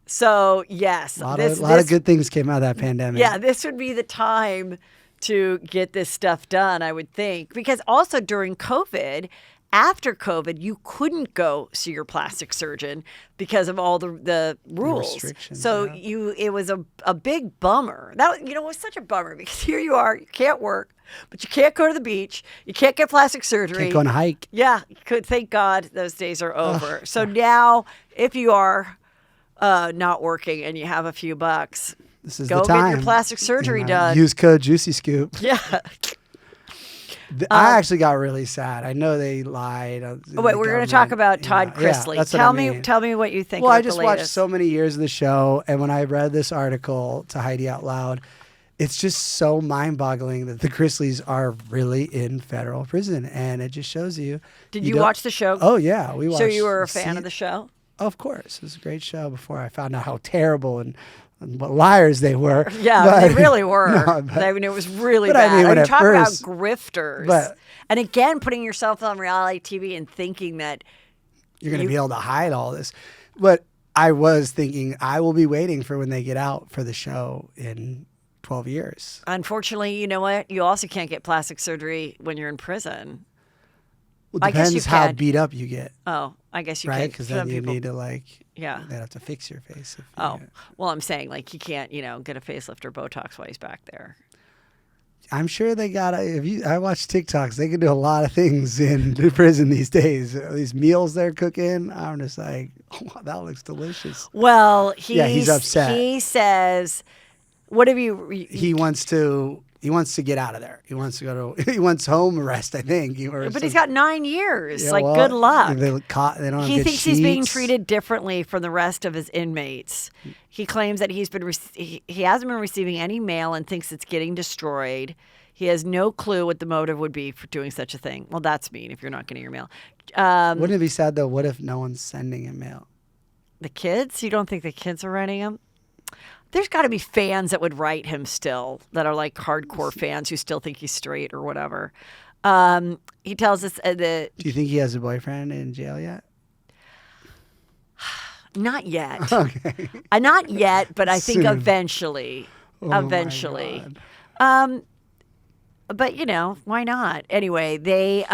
[SPEAKER 2] So yes,
[SPEAKER 3] A lot of good things came out of that pandemic.
[SPEAKER 2] Yeah, this would be the time to get this stuff done, I would think, because also during COVID, after COVID, you couldn't go see your plastic surgeon because of all the rules.
[SPEAKER 3] Restrictions,
[SPEAKER 2] So
[SPEAKER 3] yeah.
[SPEAKER 2] it was a big bummer. That it was such a bummer because here you are, you can't work, but you can't go to the beach, you can't get plastic surgery.
[SPEAKER 3] Can't go on a hike.
[SPEAKER 2] Yeah, you could. Thank God those days are over. So now, if you are not working and you have a few bucks,
[SPEAKER 3] This is
[SPEAKER 2] go
[SPEAKER 3] the time.
[SPEAKER 2] get your plastic surgery done.
[SPEAKER 3] Use code Juicy Scoop.
[SPEAKER 2] Yeah.
[SPEAKER 3] I actually got really sad. I know they lied.
[SPEAKER 2] Oh, wait, we're going to talk about Todd Chrisley.
[SPEAKER 3] that's what I mean.
[SPEAKER 2] Tell me what you think.
[SPEAKER 3] Well,
[SPEAKER 2] about
[SPEAKER 3] I just
[SPEAKER 2] the
[SPEAKER 3] watched
[SPEAKER 2] latest.
[SPEAKER 3] so many years of the show, and when I read this article to Heidi out loud, it's just so mind-boggling that the Chrisleys are really in federal prison, and it just shows you.
[SPEAKER 2] Did you
[SPEAKER 3] don't-
[SPEAKER 2] watch the show?
[SPEAKER 3] Oh yeah, we watched.
[SPEAKER 2] So you were a fan of the show?
[SPEAKER 3] Of course, it was a great show. Before I found out how terrible and what liars they were.
[SPEAKER 2] Yeah,
[SPEAKER 3] But-
[SPEAKER 2] they really were.
[SPEAKER 3] No, but-
[SPEAKER 2] I mean, it was really
[SPEAKER 3] but I
[SPEAKER 2] bad.
[SPEAKER 3] mean, when at
[SPEAKER 2] talk
[SPEAKER 3] first-
[SPEAKER 2] about grifters.
[SPEAKER 3] but-
[SPEAKER 2] and again, putting yourself on reality TV and thinking that
[SPEAKER 3] you're going to be able to hide all this. But I was thinking I will be waiting for when they get out for the show in 12 years.
[SPEAKER 2] unfortunately, you know what? You also can't get plastic surgery when you're in prison.
[SPEAKER 3] Well,
[SPEAKER 2] I guess you
[SPEAKER 3] depends how
[SPEAKER 2] can.
[SPEAKER 3] beat up you get,
[SPEAKER 2] Oh, I guess you
[SPEAKER 3] right?
[SPEAKER 2] can.
[SPEAKER 3] Because
[SPEAKER 2] Some
[SPEAKER 3] then you
[SPEAKER 2] people-
[SPEAKER 3] need to
[SPEAKER 2] Yeah.
[SPEAKER 3] they'd have to fix your face. If
[SPEAKER 2] Oh,
[SPEAKER 3] you,
[SPEAKER 2] well, I'm saying you can't, get a facelift or Botox while he's back there.
[SPEAKER 3] I'm sure they got. I watch TikToks. They can do a lot of things in the prison these days. These meals they're cooking. I'm just like, oh, that looks delicious.
[SPEAKER 2] Well,
[SPEAKER 3] he's upset.
[SPEAKER 2] He says, "What have you?"
[SPEAKER 3] He wants to get out of there. He wants to go to. He wants home arrest. I think.
[SPEAKER 2] But he's got 9 years.
[SPEAKER 3] Yeah,
[SPEAKER 2] good luck.
[SPEAKER 3] They don't have
[SPEAKER 2] He
[SPEAKER 3] good
[SPEAKER 2] thinks he's being
[SPEAKER 3] sheets.
[SPEAKER 2] treated differently from the rest of his inmates. He claims that he hasn't been receiving any mail and thinks it's getting destroyed. He has no clue what the motive would be for doing such a thing. Well, that's mean if you're not getting your mail.
[SPEAKER 3] Wouldn't it be sad though? What if no one's sending him mail?
[SPEAKER 2] The kids? You don't think the kids are writing him? There's got to be fans that would write him still, that are like hardcore fans who still think he's straight or whatever. He tells us that
[SPEAKER 3] Do you think he has a boyfriend in jail yet?
[SPEAKER 2] not yet.
[SPEAKER 3] Okay.
[SPEAKER 2] Not yet, but I think
[SPEAKER 3] Soon.
[SPEAKER 2] eventually.
[SPEAKER 3] Oh my
[SPEAKER 2] Eventually.
[SPEAKER 3] God.
[SPEAKER 2] But why not? Anyway, he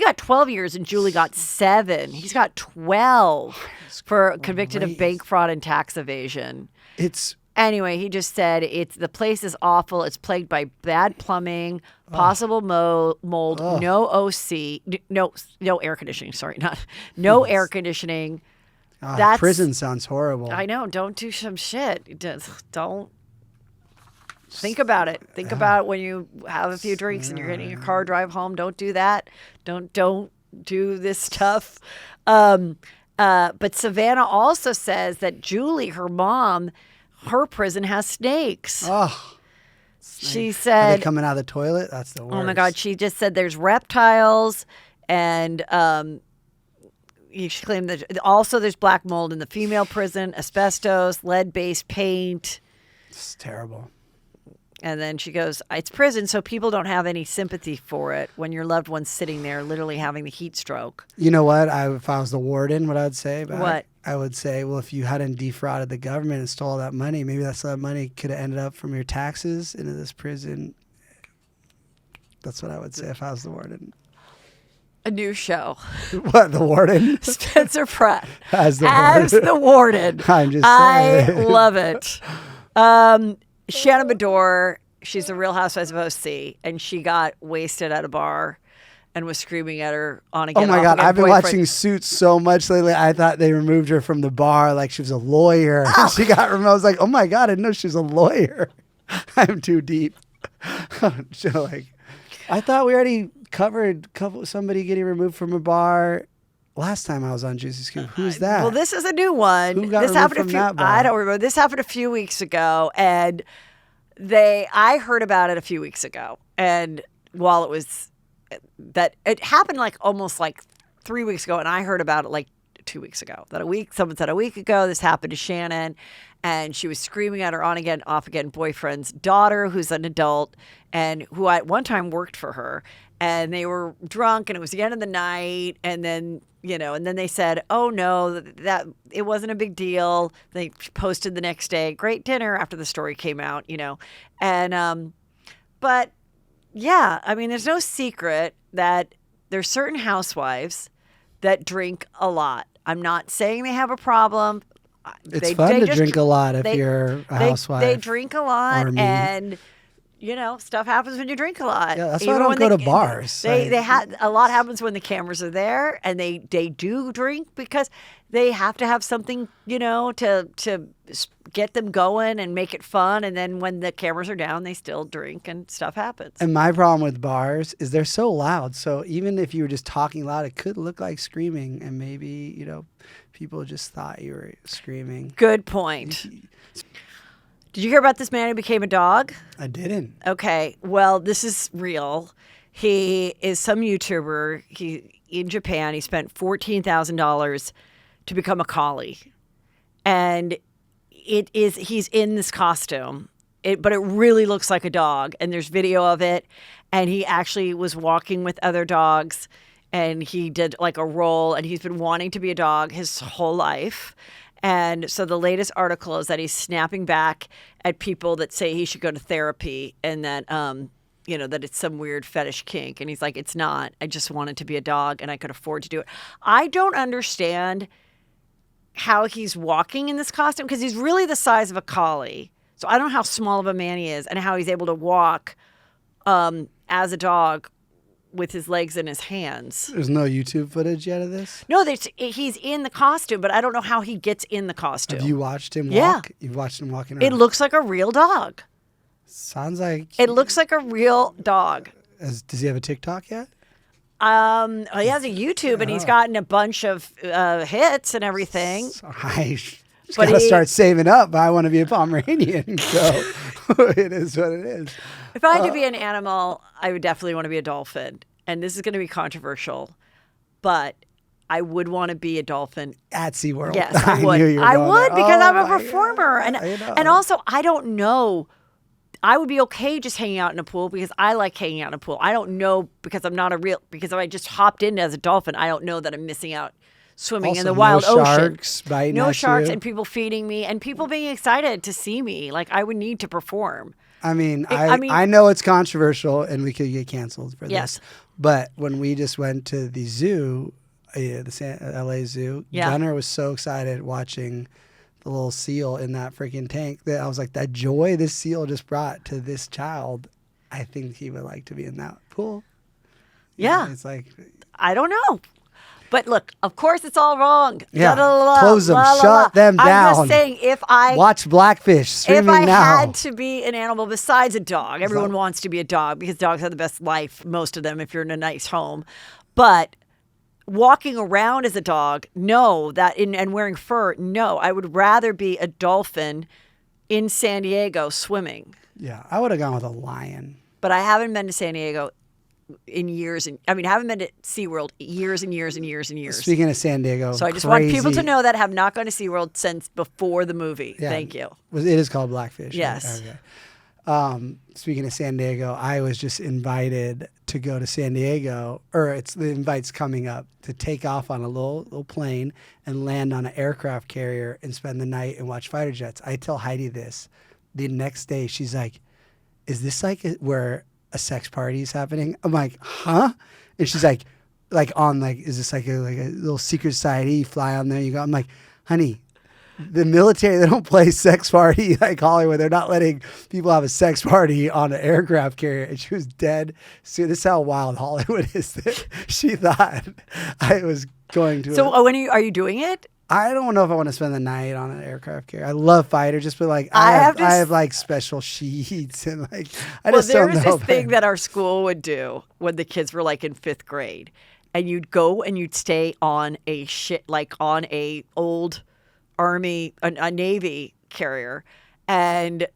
[SPEAKER 2] got 12 years and Julie got 7. He's got 12 for convicted of bank fraud and tax evasion. Anyway, he just said the place is awful. It's plagued by bad plumbing, possible mold, no OC, no air conditioning. Sorry, no air conditioning.
[SPEAKER 3] Prison sounds horrible.
[SPEAKER 2] I know. Don't do some shit. Don't think about it. Think about when you have a few drinks and you're getting your car drive home. Don't do that. Don't do this stuff. But Savannah also says that Julie, her mom, her prison has snakes.
[SPEAKER 3] Oh.
[SPEAKER 2] She
[SPEAKER 3] Are
[SPEAKER 2] said,
[SPEAKER 3] they coming out of the toilet? That's the worst.
[SPEAKER 2] "Oh my God!" She just said there's reptiles, and she claimed that also there's black mold in the female prison, asbestos, lead-based paint.
[SPEAKER 3] It's terrible.
[SPEAKER 2] And then she goes, "It's prison, so people don't have any sympathy for it when your loved one's sitting there, literally having the heat stroke."
[SPEAKER 3] You know what? If I was the warden, what I'd say?
[SPEAKER 2] What?
[SPEAKER 3] I would say, well, if you hadn't defrauded the government and stole all that money, maybe that money could have ended up from your taxes into this prison. That's what I would say if I was the warden.
[SPEAKER 2] A new show.
[SPEAKER 3] What, the warden?
[SPEAKER 2] Spencer Pratt
[SPEAKER 3] As the
[SPEAKER 2] as
[SPEAKER 3] warden.
[SPEAKER 2] the warden.
[SPEAKER 3] I'm just
[SPEAKER 2] I
[SPEAKER 3] saying.
[SPEAKER 2] love it. Shannon Beador, she's the Real Housewives of OC, and she got wasted at a bar and was screaming at her on again.
[SPEAKER 3] Oh my
[SPEAKER 2] off
[SPEAKER 3] God,
[SPEAKER 2] again
[SPEAKER 3] I've been
[SPEAKER 2] boyfriend.
[SPEAKER 3] watching Suits so much lately. I thought they removed her from the bar like she was a lawyer. She got removed. I was like, oh my God, I didn't know she was a lawyer. I'm too deep. So I thought we already covered somebody getting removed from a bar last time I was on Juicy Scoop. Who's that?
[SPEAKER 2] Well, this is a new one.
[SPEAKER 3] Who got
[SPEAKER 2] this
[SPEAKER 3] removed
[SPEAKER 2] happened
[SPEAKER 3] from
[SPEAKER 2] a few.
[SPEAKER 3] that bar?
[SPEAKER 2] I don't remember. This happened a few weeks ago, and I heard about it a few weeks ago, and while it was that it happened almost 3 weeks ago, and I heard about it 2 weeks ago. Someone said a week ago this happened to Shannon, and she was screaming at her on again, off again boyfriend's daughter, who's an adult and who at one time worked for her, and they were drunk, and it was the end of the night, and then and then they said, oh no, that it wasn't a big deal. They posted the next day, great dinner after the story came out, and but Yeah, I mean, there's no secret that there's certain housewives that drink a lot. I'm not saying they have a problem.
[SPEAKER 3] It's fun to drink a lot if
[SPEAKER 2] they-
[SPEAKER 3] you're a housewife.
[SPEAKER 2] They drink a lot,
[SPEAKER 3] or me.
[SPEAKER 2] and stuff happens when you drink a lot.
[SPEAKER 3] Yeah, that's why I
[SPEAKER 2] Even
[SPEAKER 3] don't
[SPEAKER 2] when
[SPEAKER 3] go to bars.
[SPEAKER 2] They had a lot happens when the cameras are there, and they do drink because they have to have something, to get them going and make it fun. And then when the cameras are down, they still drink and stuff happens.
[SPEAKER 3] And my problem with bars is they're so loud. So even if you were just talking loud, it could look like screaming, and maybe people just thought you were screaming.
[SPEAKER 2] Good point. Did you hear about this man who became a dog?
[SPEAKER 3] I didn't.
[SPEAKER 2] Okay, well, this is real. He is some YouTuber. In Japan. He spent $14,000 to become a collie, and he's in this costume, but it really looks like a dog. And there's video of it, and he actually was walking with other dogs, and he did like a roll, and he's been wanting to be a dog his whole life. And so the latest article is that he's snapping back at people that say he should go to therapy, and that that it's some weird fetish kink. And he's like, it's not. I just wanted to be a dog, and I could afford to do it. I don't understand how he's walking in this costume, because he's really the size of a collie. So I don't know how small of a man he is and how he's able to walk as a dog with his legs in his hands.
[SPEAKER 3] There's no YouTube footage yet of this?
[SPEAKER 2] No, he's in the costume, but I don't know how he gets in the costume.
[SPEAKER 3] Have you watched him walk?
[SPEAKER 2] Yeah.
[SPEAKER 3] You've watched him walking around?
[SPEAKER 2] It looks like a real dog.
[SPEAKER 3] Sounds like...
[SPEAKER 2] It looks like a real dog.
[SPEAKER 3] Does he have a TikTok yet?
[SPEAKER 2] He has a YouTube, and he's gotten a bunch of hits and everything.
[SPEAKER 3] So I just got to start saving up. I want to be a Pomeranian, so it is what it is.
[SPEAKER 2] If I had to be an animal, I would definitely want to be a dolphin. And this is going to be controversial, but I would want to be a dolphin
[SPEAKER 3] at SeaWorld.
[SPEAKER 2] Yes, I would. I would, because I'm a performer. And also, I don't know. I would be okay just hanging out in a pool because I like hanging out in a pool. I don't know because if I just hopped in as a dolphin, I don't know that I'm missing out swimming in the wild ocean.
[SPEAKER 3] Sharks biting
[SPEAKER 2] no
[SPEAKER 3] at
[SPEAKER 2] sharks
[SPEAKER 3] you.
[SPEAKER 2] and people feeding me and people being excited to see me. Like, I would need to perform.
[SPEAKER 3] I mean, I know it's controversial and we could get canceled for
[SPEAKER 2] Yes.
[SPEAKER 3] this. But when we just went to the zoo, the LA Zoo, Gunnar was so excited watching the little seal in that freaking tank that I was like, that joy this seal just brought to this child, I think he would like to be in that pool.
[SPEAKER 2] Yeah.
[SPEAKER 3] It's like,
[SPEAKER 2] I don't know. But look, of course it's all wrong.
[SPEAKER 3] Yeah. Close them. Shut them down.
[SPEAKER 2] I'm just saying,
[SPEAKER 3] watch Blackfish streaming now.
[SPEAKER 2] If I had to be an animal besides a dog, everyone wants to be a dog because dogs have the best life, most of them, if you're in a nice home. But walking around as a dog, no. And wearing fur, no. I would rather be a dolphin in San Diego swimming.
[SPEAKER 3] Yeah, I would have gone with a lion.
[SPEAKER 2] But I haven't been to San Diego in years. I haven't been to SeaWorld years and years and years and years.
[SPEAKER 3] Speaking of San Diego,
[SPEAKER 2] so I just want people to know that have not gone to SeaWorld since before the movie. Yeah, thank you.
[SPEAKER 3] It is called Blackfish.
[SPEAKER 2] Yes.
[SPEAKER 3] Right? Okay. Speaking of San Diego, I was just invited to go to San Diego, or the invite's coming up, to take off on a little plane and land on an aircraft carrier and spend the night and watch fighter jets. I tell Heidi this. The next day, she's like, is this like where a sex party is happening? I'm like, huh? And she's like, is this like a little secret society? You fly on there, you go. I'm like, honey, the military, they don't play sex party like Hollywood. They're not letting people have a sex party on an aircraft carrier. And she was dead. See, this is how wild Hollywood is. That she thought I was going to.
[SPEAKER 2] So when are you doing it?
[SPEAKER 3] I don't know if I want to spend the night on an aircraft carrier. I love fighter, just but like I have like special sheets and like I just don't know.
[SPEAKER 2] There was this thing that our school would do when the kids were like in 5th grade, and you'd go and you'd stay on a on a old Army, a Navy carrier, and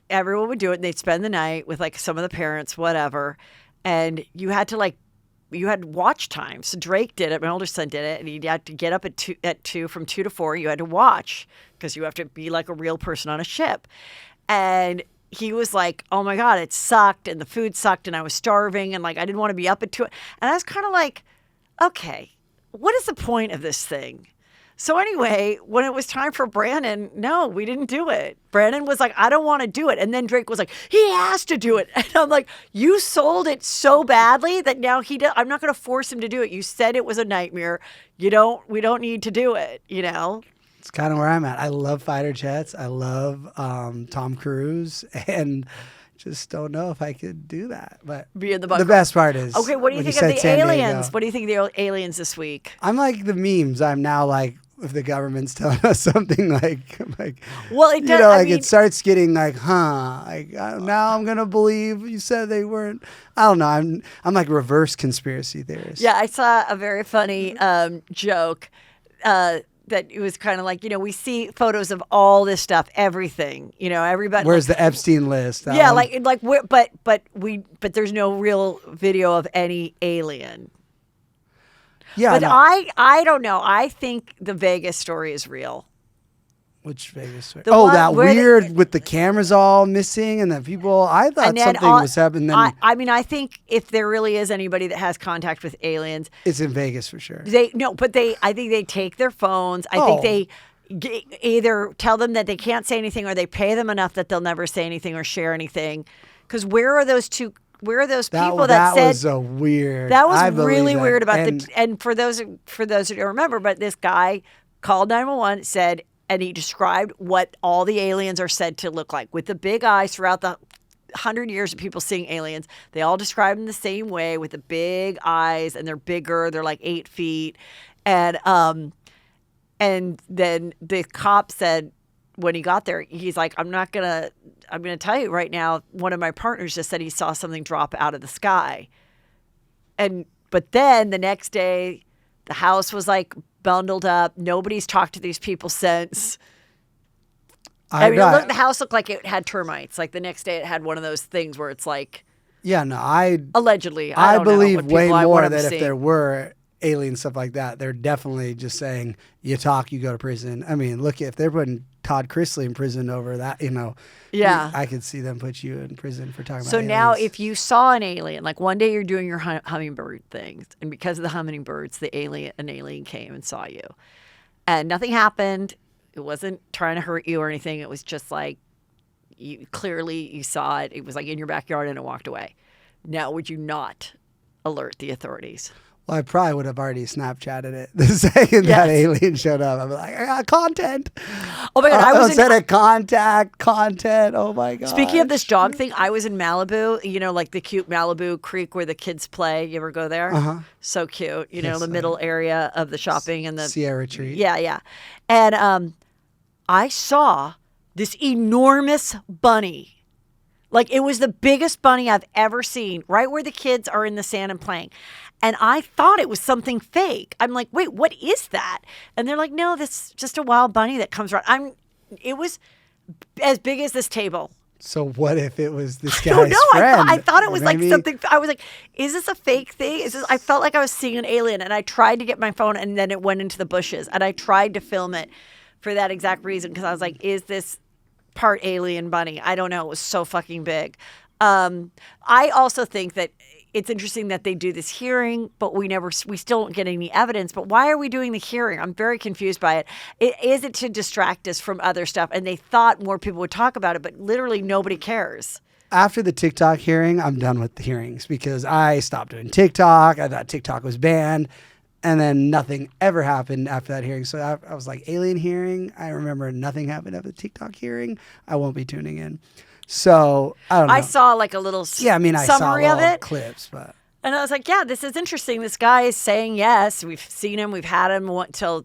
[SPEAKER 2] everyone would do it. And they'd spend the night with like some of the parents, whatever, and you had watch time. So Drake did it. My older son did it, and he had to get up at two from 2 to 4. You had to watch because you have to be like a real person on a ship. And he was like, "Oh my God, it sucked, and the food sucked, and I was starving, and like I didn't want to be up at 2." And I was kind of like, "Okay, what is the point of this thing?" So anyway, when it was time for Brandon, no, we didn't do it. Brandon was like, I don't want to do it. And then Drake was like, he has to do it. And I'm like, you sold it so badly that now I'm not going to force him to do it. You said it was a nightmare. We don't need to do it, you know?
[SPEAKER 3] It's kind of where I'm at. I love fighter jets. I love Tom Cruise, and just don't know if I could do that. But the best part is,
[SPEAKER 2] okay, what do you think of the aliens? What do you think of the aliens this week?
[SPEAKER 3] I'm like the memes. I'm now like, if the government's telling us something like,
[SPEAKER 2] well, it does,
[SPEAKER 3] you know, it starts getting like, now I'm gonna believe you said they weren't. I don't know. I'm like reverse conspiracy theorist.
[SPEAKER 2] Yeah, I saw a very funny joke. That it was kind of like, you know, we see photos of all this stuff, everything, you know, everybody.
[SPEAKER 3] Where's the Epstein list?
[SPEAKER 2] Yeah, but there's no real video of any alien.
[SPEAKER 3] Yeah,
[SPEAKER 2] but
[SPEAKER 3] no.
[SPEAKER 2] I don't know. I think the Vegas story is real.
[SPEAKER 3] Which Vegas story?
[SPEAKER 2] That
[SPEAKER 3] weird with the cameras all missing and the people. I thought something was happening.
[SPEAKER 2] I think if there really is anybody that has contact with aliens,
[SPEAKER 3] it's in Vegas for sure.
[SPEAKER 2] I think they take their phones. I think they either tell them that they can't say anything, or they pay them enough that they'll never say anything or share anything. Because where are those people that said
[SPEAKER 3] was a weird?
[SPEAKER 2] That was really weird about and for those who don't remember, but this guy called 911, said. And he described what all the aliens are said to look like with the big eyes throughout the 100 years of people seeing aliens. They all describe them the same way with the big eyes, and they're bigger. They're like 8 feet. And then the cop said when he got there, he's like, I'm going to tell you right now, one of my partners just said he saw something drop out of the sky. But then the next day, the house was like bundled up. Nobody's talked to these people since. The house looked like it had termites. Like the next day, it had one of those things where it's like, allegedly. I
[SPEAKER 3] believe way more that if there were alien stuff like that, they're definitely just saying you talk, you go to prison. I mean, look, if they're putting Todd Chrisley in prison over that, you know.
[SPEAKER 2] Yeah,
[SPEAKER 3] I could see them put you in prison for talking about.
[SPEAKER 2] So
[SPEAKER 3] aliens.
[SPEAKER 2] now, if you saw an alien, like one day you're doing your hummingbird things, and because of the hummingbirds, an alien came and saw you, and nothing happened. It wasn't trying to hurt you or anything. It was just like you saw it. It was like in your backyard, and it walked away. Now, would you not alert the authorities?
[SPEAKER 3] Well, I probably would have already Snapchatted it the second that alien showed up. I'm like, I got content.
[SPEAKER 2] Oh my God. I was
[SPEAKER 3] instead of content. Oh my God.
[SPEAKER 2] Speaking of this dog thing, I was in Malibu, you know, like the cute Malibu creek where the kids play. You ever go there?
[SPEAKER 3] Uh-huh.
[SPEAKER 2] So cute. You know, the middle area of the shopping and the
[SPEAKER 3] Sierra Tree.
[SPEAKER 2] Yeah. And I saw this enormous bunny. Like it was the biggest bunny I've ever seen, right where the kids are in the sand and playing. And I thought it was something fake. I'm like, wait, what is that? And they're like, no, that's just a wild bunny that comes around. It was as big as this table.
[SPEAKER 3] So what if it was this guy's
[SPEAKER 2] I don't know.
[SPEAKER 3] friend?
[SPEAKER 2] I thought it was like something. I was like, is this a fake thing? I felt like I was seeing an alien, and I tried to get my phone, and then it went into the bushes. And I tried to film it for that exact reason, because I was like, is this part alien bunny? I don't know. It was so fucking big. I also think that it's interesting that they do this hearing, but we still don't get any evidence. But why are we doing the hearing? I'm very confused by it. Is it to distract us from other stuff? And they thought more people would talk about it, but literally nobody cares.
[SPEAKER 3] After the TikTok hearing, I'm done with the hearings because I stopped doing TikTok. I thought TikTok was banned. And then nothing ever happened after that hearing. So I was like, alien hearing. I remember nothing happened after the TikTok hearing. I won't be tuning in. So I don't know.
[SPEAKER 2] I saw like a little summary
[SPEAKER 3] saw
[SPEAKER 2] of it.
[SPEAKER 3] Clips, but.
[SPEAKER 2] And I was like, yeah, this is interesting. This guy is saying yes. We've seen him. We've had him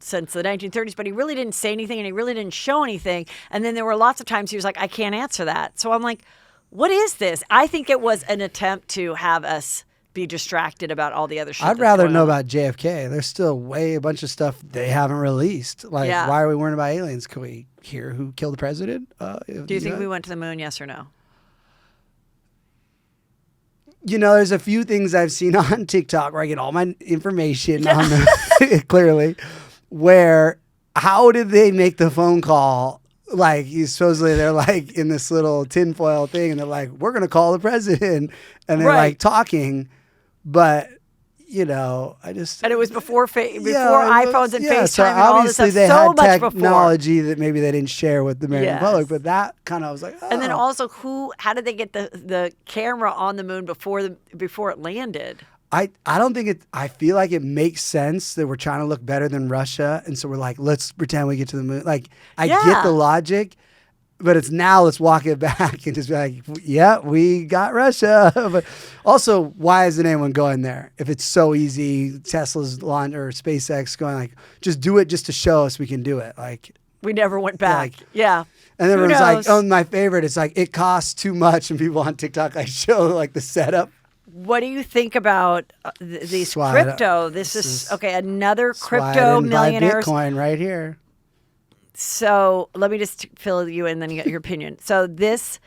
[SPEAKER 2] since the 1930s, but he really didn't say anything and he really didn't show anything. And then there were lots of times he was like, I can't answer that. So I'm like, what is this? I think it was an attempt to have us be distracted about all the other shit.
[SPEAKER 3] I'd rather know about JFK. There's still a bunch of stuff they haven't released. Like, why are we worrying about aliens? Can we hear who killed the president?
[SPEAKER 2] Do you think we went to the moon, yes or no?
[SPEAKER 3] You know, there's a few things I've seen on TikTok where I get all my information on clearly, where how did they make the phone call? Like, they're like in this little tinfoil thing and they're like, we're going to call the president. And they're like talking. But I just
[SPEAKER 2] And it was before iPhones and
[SPEAKER 3] yeah,
[SPEAKER 2] FaceTime
[SPEAKER 3] so
[SPEAKER 2] and all this
[SPEAKER 3] obviously
[SPEAKER 2] stuff.
[SPEAKER 3] they
[SPEAKER 2] So
[SPEAKER 3] had
[SPEAKER 2] much before.
[SPEAKER 3] technology that maybe they didn't share with the American
[SPEAKER 2] Yes.
[SPEAKER 3] public, but that kind of was like, oh.
[SPEAKER 2] And then also, how did they get the camera on the moon before it landed?
[SPEAKER 3] I don't think I feel like it makes sense that we're trying to look better than Russia. And so we're like, let's pretend we get to the moon. Like, I get the logic, but it's now let's walk it back and just be like, yeah, we got Russia. But also, why isn't anyone going there? If it's so easy, Tesla's launch or SpaceX going like, just do it just to show us we can do it. Like,
[SPEAKER 2] we never went back. Yeah.
[SPEAKER 3] And then
[SPEAKER 2] Who
[SPEAKER 3] everyone's like,
[SPEAKER 2] knows?
[SPEAKER 3] oh, my favorite. It's like, it costs too much. And people on TikTok, I show like the setup.
[SPEAKER 2] What do you think about these crypto? This is another crypto millionaires.
[SPEAKER 3] Bitcoin right here.
[SPEAKER 2] So let me just fill you in, and then you get your opinion. So this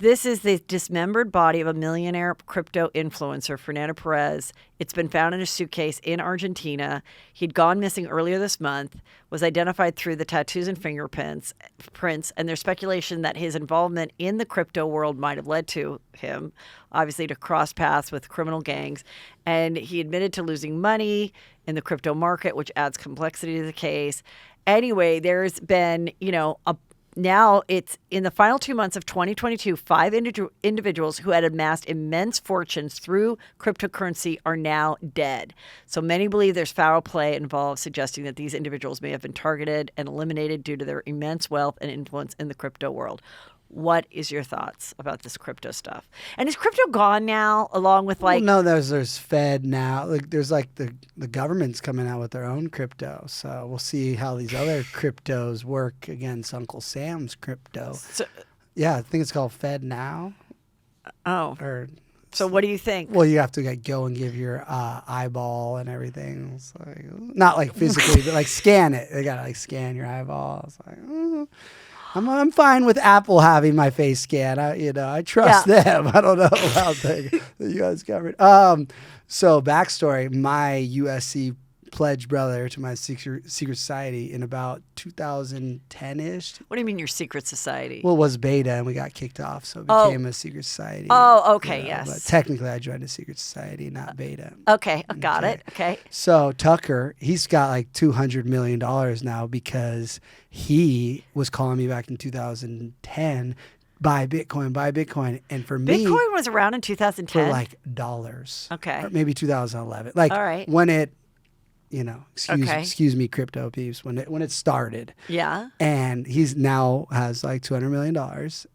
[SPEAKER 2] is the dismembered body of a millionaire crypto influencer, Fernando Perez. It's been found in a suitcase in Argentina. He'd gone missing earlier this month, was identified through the tattoos and fingerprints, and there's speculation that his involvement in the crypto world might have led to him, obviously, to cross paths with criminal gangs. And he admitted to losing money in the crypto market, which adds complexity to the case. Anyway, there's been, now it's in the final 2 months of 2022, 5 individuals who had amassed immense fortunes through cryptocurrency are now dead. So many believe there's foul play involved, suggesting that these individuals may have been targeted and eliminated due to their immense wealth and influence in the crypto world. What is your thoughts about this crypto stuff? And is crypto gone now, along with like...
[SPEAKER 3] Well, no, there's Fed now. Like there's like the government's coming out with their own crypto. So we'll see how these other cryptos work against Uncle Sam's crypto.
[SPEAKER 2] So,
[SPEAKER 3] yeah, I think it's called Fed now.
[SPEAKER 2] So what do you think?
[SPEAKER 3] Well, you have to like go and give your eyeball and everything. It's like, not like physically, but like scan it. They gotta like scan your eyeball. It's like, I'm fine with Apple having my face scan. I trust them. I don't know about the U.S. government. So backstory: my USC pledged brother to my secret society in about 2010-ish.
[SPEAKER 2] What do you mean your secret society?
[SPEAKER 3] Well, it was beta, and we got kicked off, so it became a secret society.
[SPEAKER 2] Oh, okay, yes.
[SPEAKER 3] But technically, I joined a secret society, not beta.
[SPEAKER 2] Okay, got it. Okay.
[SPEAKER 3] So Tucker, he's got like $200 million now because he was calling me back in 2010, buy Bitcoin. And for me,
[SPEAKER 2] Bitcoin was around in 2010?
[SPEAKER 3] for like dollars.
[SPEAKER 2] Okay.
[SPEAKER 3] Or maybe 2011. Like
[SPEAKER 2] all right.
[SPEAKER 3] when it, excuse me, crypto peeps, when it started.
[SPEAKER 2] Yeah.
[SPEAKER 3] And he's now has like $200 million.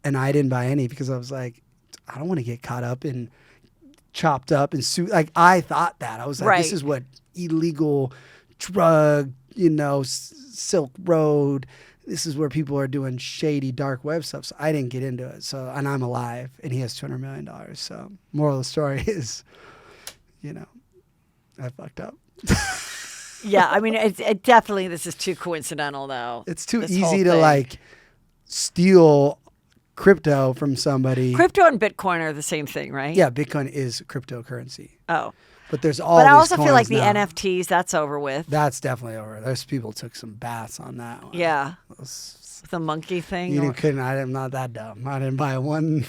[SPEAKER 3] And I didn't buy any because I was like, I don't want to get caught up and chopped up and sued. Like I thought that. I was like, this is what illegal drug, Silk Road. This is where people are doing shady dark web stuff. So I didn't get into it. So, and I'm alive and he has $200 million. So moral of the story is, I fucked up.
[SPEAKER 2] Yeah, I mean, it definitely, this is too coincidental, though.
[SPEAKER 3] It's too easy to, like, steal crypto from somebody.
[SPEAKER 2] Crypto and Bitcoin are the same thing, right?
[SPEAKER 3] Yeah, Bitcoin is cryptocurrency.
[SPEAKER 2] Oh.
[SPEAKER 3] But there's all
[SPEAKER 2] But
[SPEAKER 3] these
[SPEAKER 2] I also feel like
[SPEAKER 3] coins
[SPEAKER 2] the
[SPEAKER 3] now.
[SPEAKER 2] NFTs, that's over with.
[SPEAKER 3] That's definitely over. Those people took some baths on that one.
[SPEAKER 2] Yeah. The monkey thing.
[SPEAKER 3] I'm not that dumb. I didn't buy one.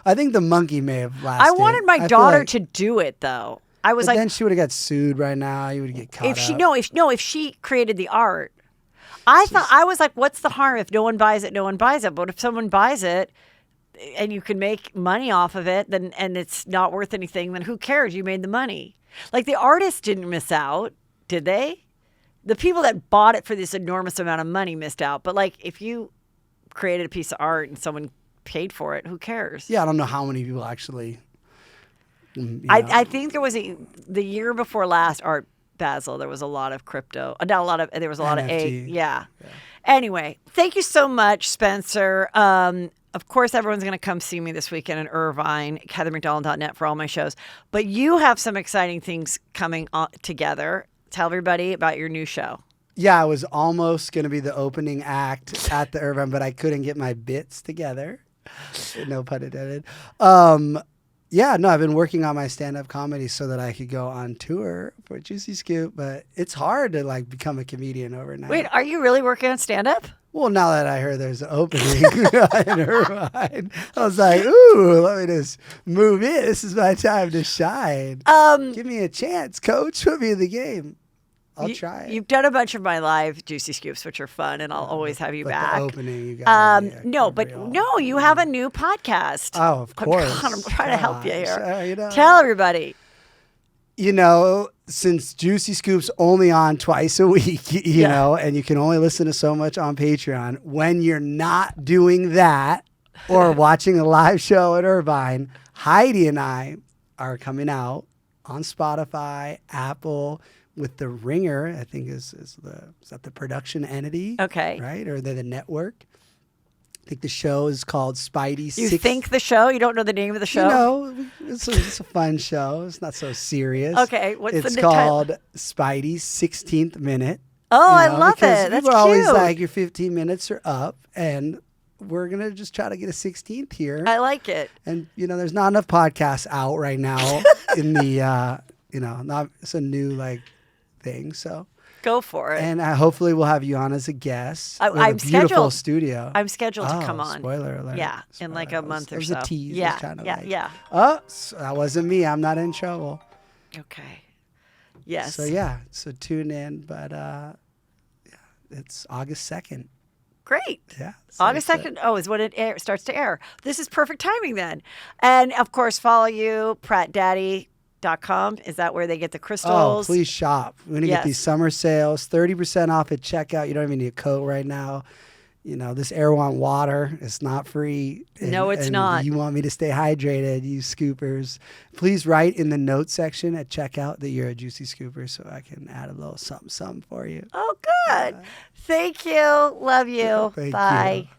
[SPEAKER 3] I think the monkey may have lasted.
[SPEAKER 2] I wanted my daughter to do it, though. I was
[SPEAKER 3] but
[SPEAKER 2] like,
[SPEAKER 3] then she would have got sued right now. You would get caught
[SPEAKER 2] if she
[SPEAKER 3] up.
[SPEAKER 2] if she created the art, I was like, what's the harm if no one buys it? No one buys it. But if someone buys it, and you can make money off of it, then and it's not worth anything, then who cares? You made the money. Like the artists didn't miss out, did they? The people that bought it for this enormous amount of money missed out. But like, if you created a piece of art and someone paid for it, who cares?
[SPEAKER 3] Yeah, I don't know how many people actually.
[SPEAKER 2] I think there was the year before last, Art Basel, there was a lot of crypto. Not a lot of, there was a lot
[SPEAKER 3] NFT.
[SPEAKER 2] of yeah. Anyway, thank you so much, Spencer. Of course, everyone's going to come see me this weekend in Irvine, HeatherMcDonald.net for all my shows. But you have some exciting things coming together. Tell everybody about your new show.
[SPEAKER 3] Yeah, I was almost going to be the opening act at the Irvine, but I couldn't get my bits together. No pun intended. Yeah, no, I've been working on my stand-up comedy so that I could go on tour for Juicy Scoop, but it's hard to like become a comedian overnight.
[SPEAKER 2] Wait, are you really working on stand-up?
[SPEAKER 3] Well, now that I heard there's an opening in her mind, I was like, ooh, let me just move in. This is my time to shine. Give me a chance, coach. Put me in the game. I'll try it.
[SPEAKER 2] You've done a bunch of my live Juicy Scoops, which are fun, and I'll always have you
[SPEAKER 3] but
[SPEAKER 2] back.
[SPEAKER 3] The opening, you got
[SPEAKER 2] no, you have a new podcast.
[SPEAKER 3] Oh, of course.
[SPEAKER 2] I'm trying to help you here.
[SPEAKER 3] You know,
[SPEAKER 2] Tell everybody.
[SPEAKER 3] You know, since Juicy Scoop's only on twice a week, you know, and you can only listen to so much on Patreon, when you're not doing that or watching a live show at Irvine, Heidi and I are coming out on Spotify, Apple, with the Ringer, I think is that the production entity?
[SPEAKER 2] Okay.
[SPEAKER 3] Right? Or they're the network. I think the show is called Spidey.
[SPEAKER 2] You think the show? You don't know the name of the show?
[SPEAKER 3] You know, it's a fun show. It's not so serious.
[SPEAKER 2] Okay, what's
[SPEAKER 3] it's
[SPEAKER 2] the
[SPEAKER 3] called Spidey's 16th Minute.
[SPEAKER 2] Oh, I love it. That's
[SPEAKER 3] people are always
[SPEAKER 2] cute.
[SPEAKER 3] like, your 15 minutes are up, and we're going to just try to get a 16th here.
[SPEAKER 2] I like it.
[SPEAKER 3] And, you know, there's not enough podcasts out right now in the, it's a new, thing, so.
[SPEAKER 2] Go for it.
[SPEAKER 3] And hopefully we'll have you on as a guest.
[SPEAKER 2] I'm
[SPEAKER 3] beautiful
[SPEAKER 2] scheduled.
[SPEAKER 3] studio.
[SPEAKER 2] I'm scheduled to come on.
[SPEAKER 3] Spoiler alert.
[SPEAKER 2] Yeah, in like a month or so.
[SPEAKER 3] It was a tease.
[SPEAKER 2] Yeah.
[SPEAKER 3] Oh, so that wasn't me. I'm not in trouble.
[SPEAKER 2] Okay. Yes.
[SPEAKER 3] So tune in. But it's August 2nd.
[SPEAKER 2] Great.
[SPEAKER 3] Yeah. So
[SPEAKER 2] August 2nd, is when it starts to air. This is perfect timing then. And of course, follow you, PrattDaddy.com. Is that where they get the crystals?
[SPEAKER 3] Oh, please shop. We're going to get these summer sales, 30% off at checkout. You don't even need a coat right now. You know, this RHOM water is not free.
[SPEAKER 2] No, it's not.
[SPEAKER 3] You want me to stay hydrated, you scoopers. Please write in the notes section at checkout that you're a Juicy Scooper so I can add a little something for you.
[SPEAKER 2] Oh, good. Thank you. Love you.
[SPEAKER 3] Thank
[SPEAKER 2] Bye.
[SPEAKER 3] you.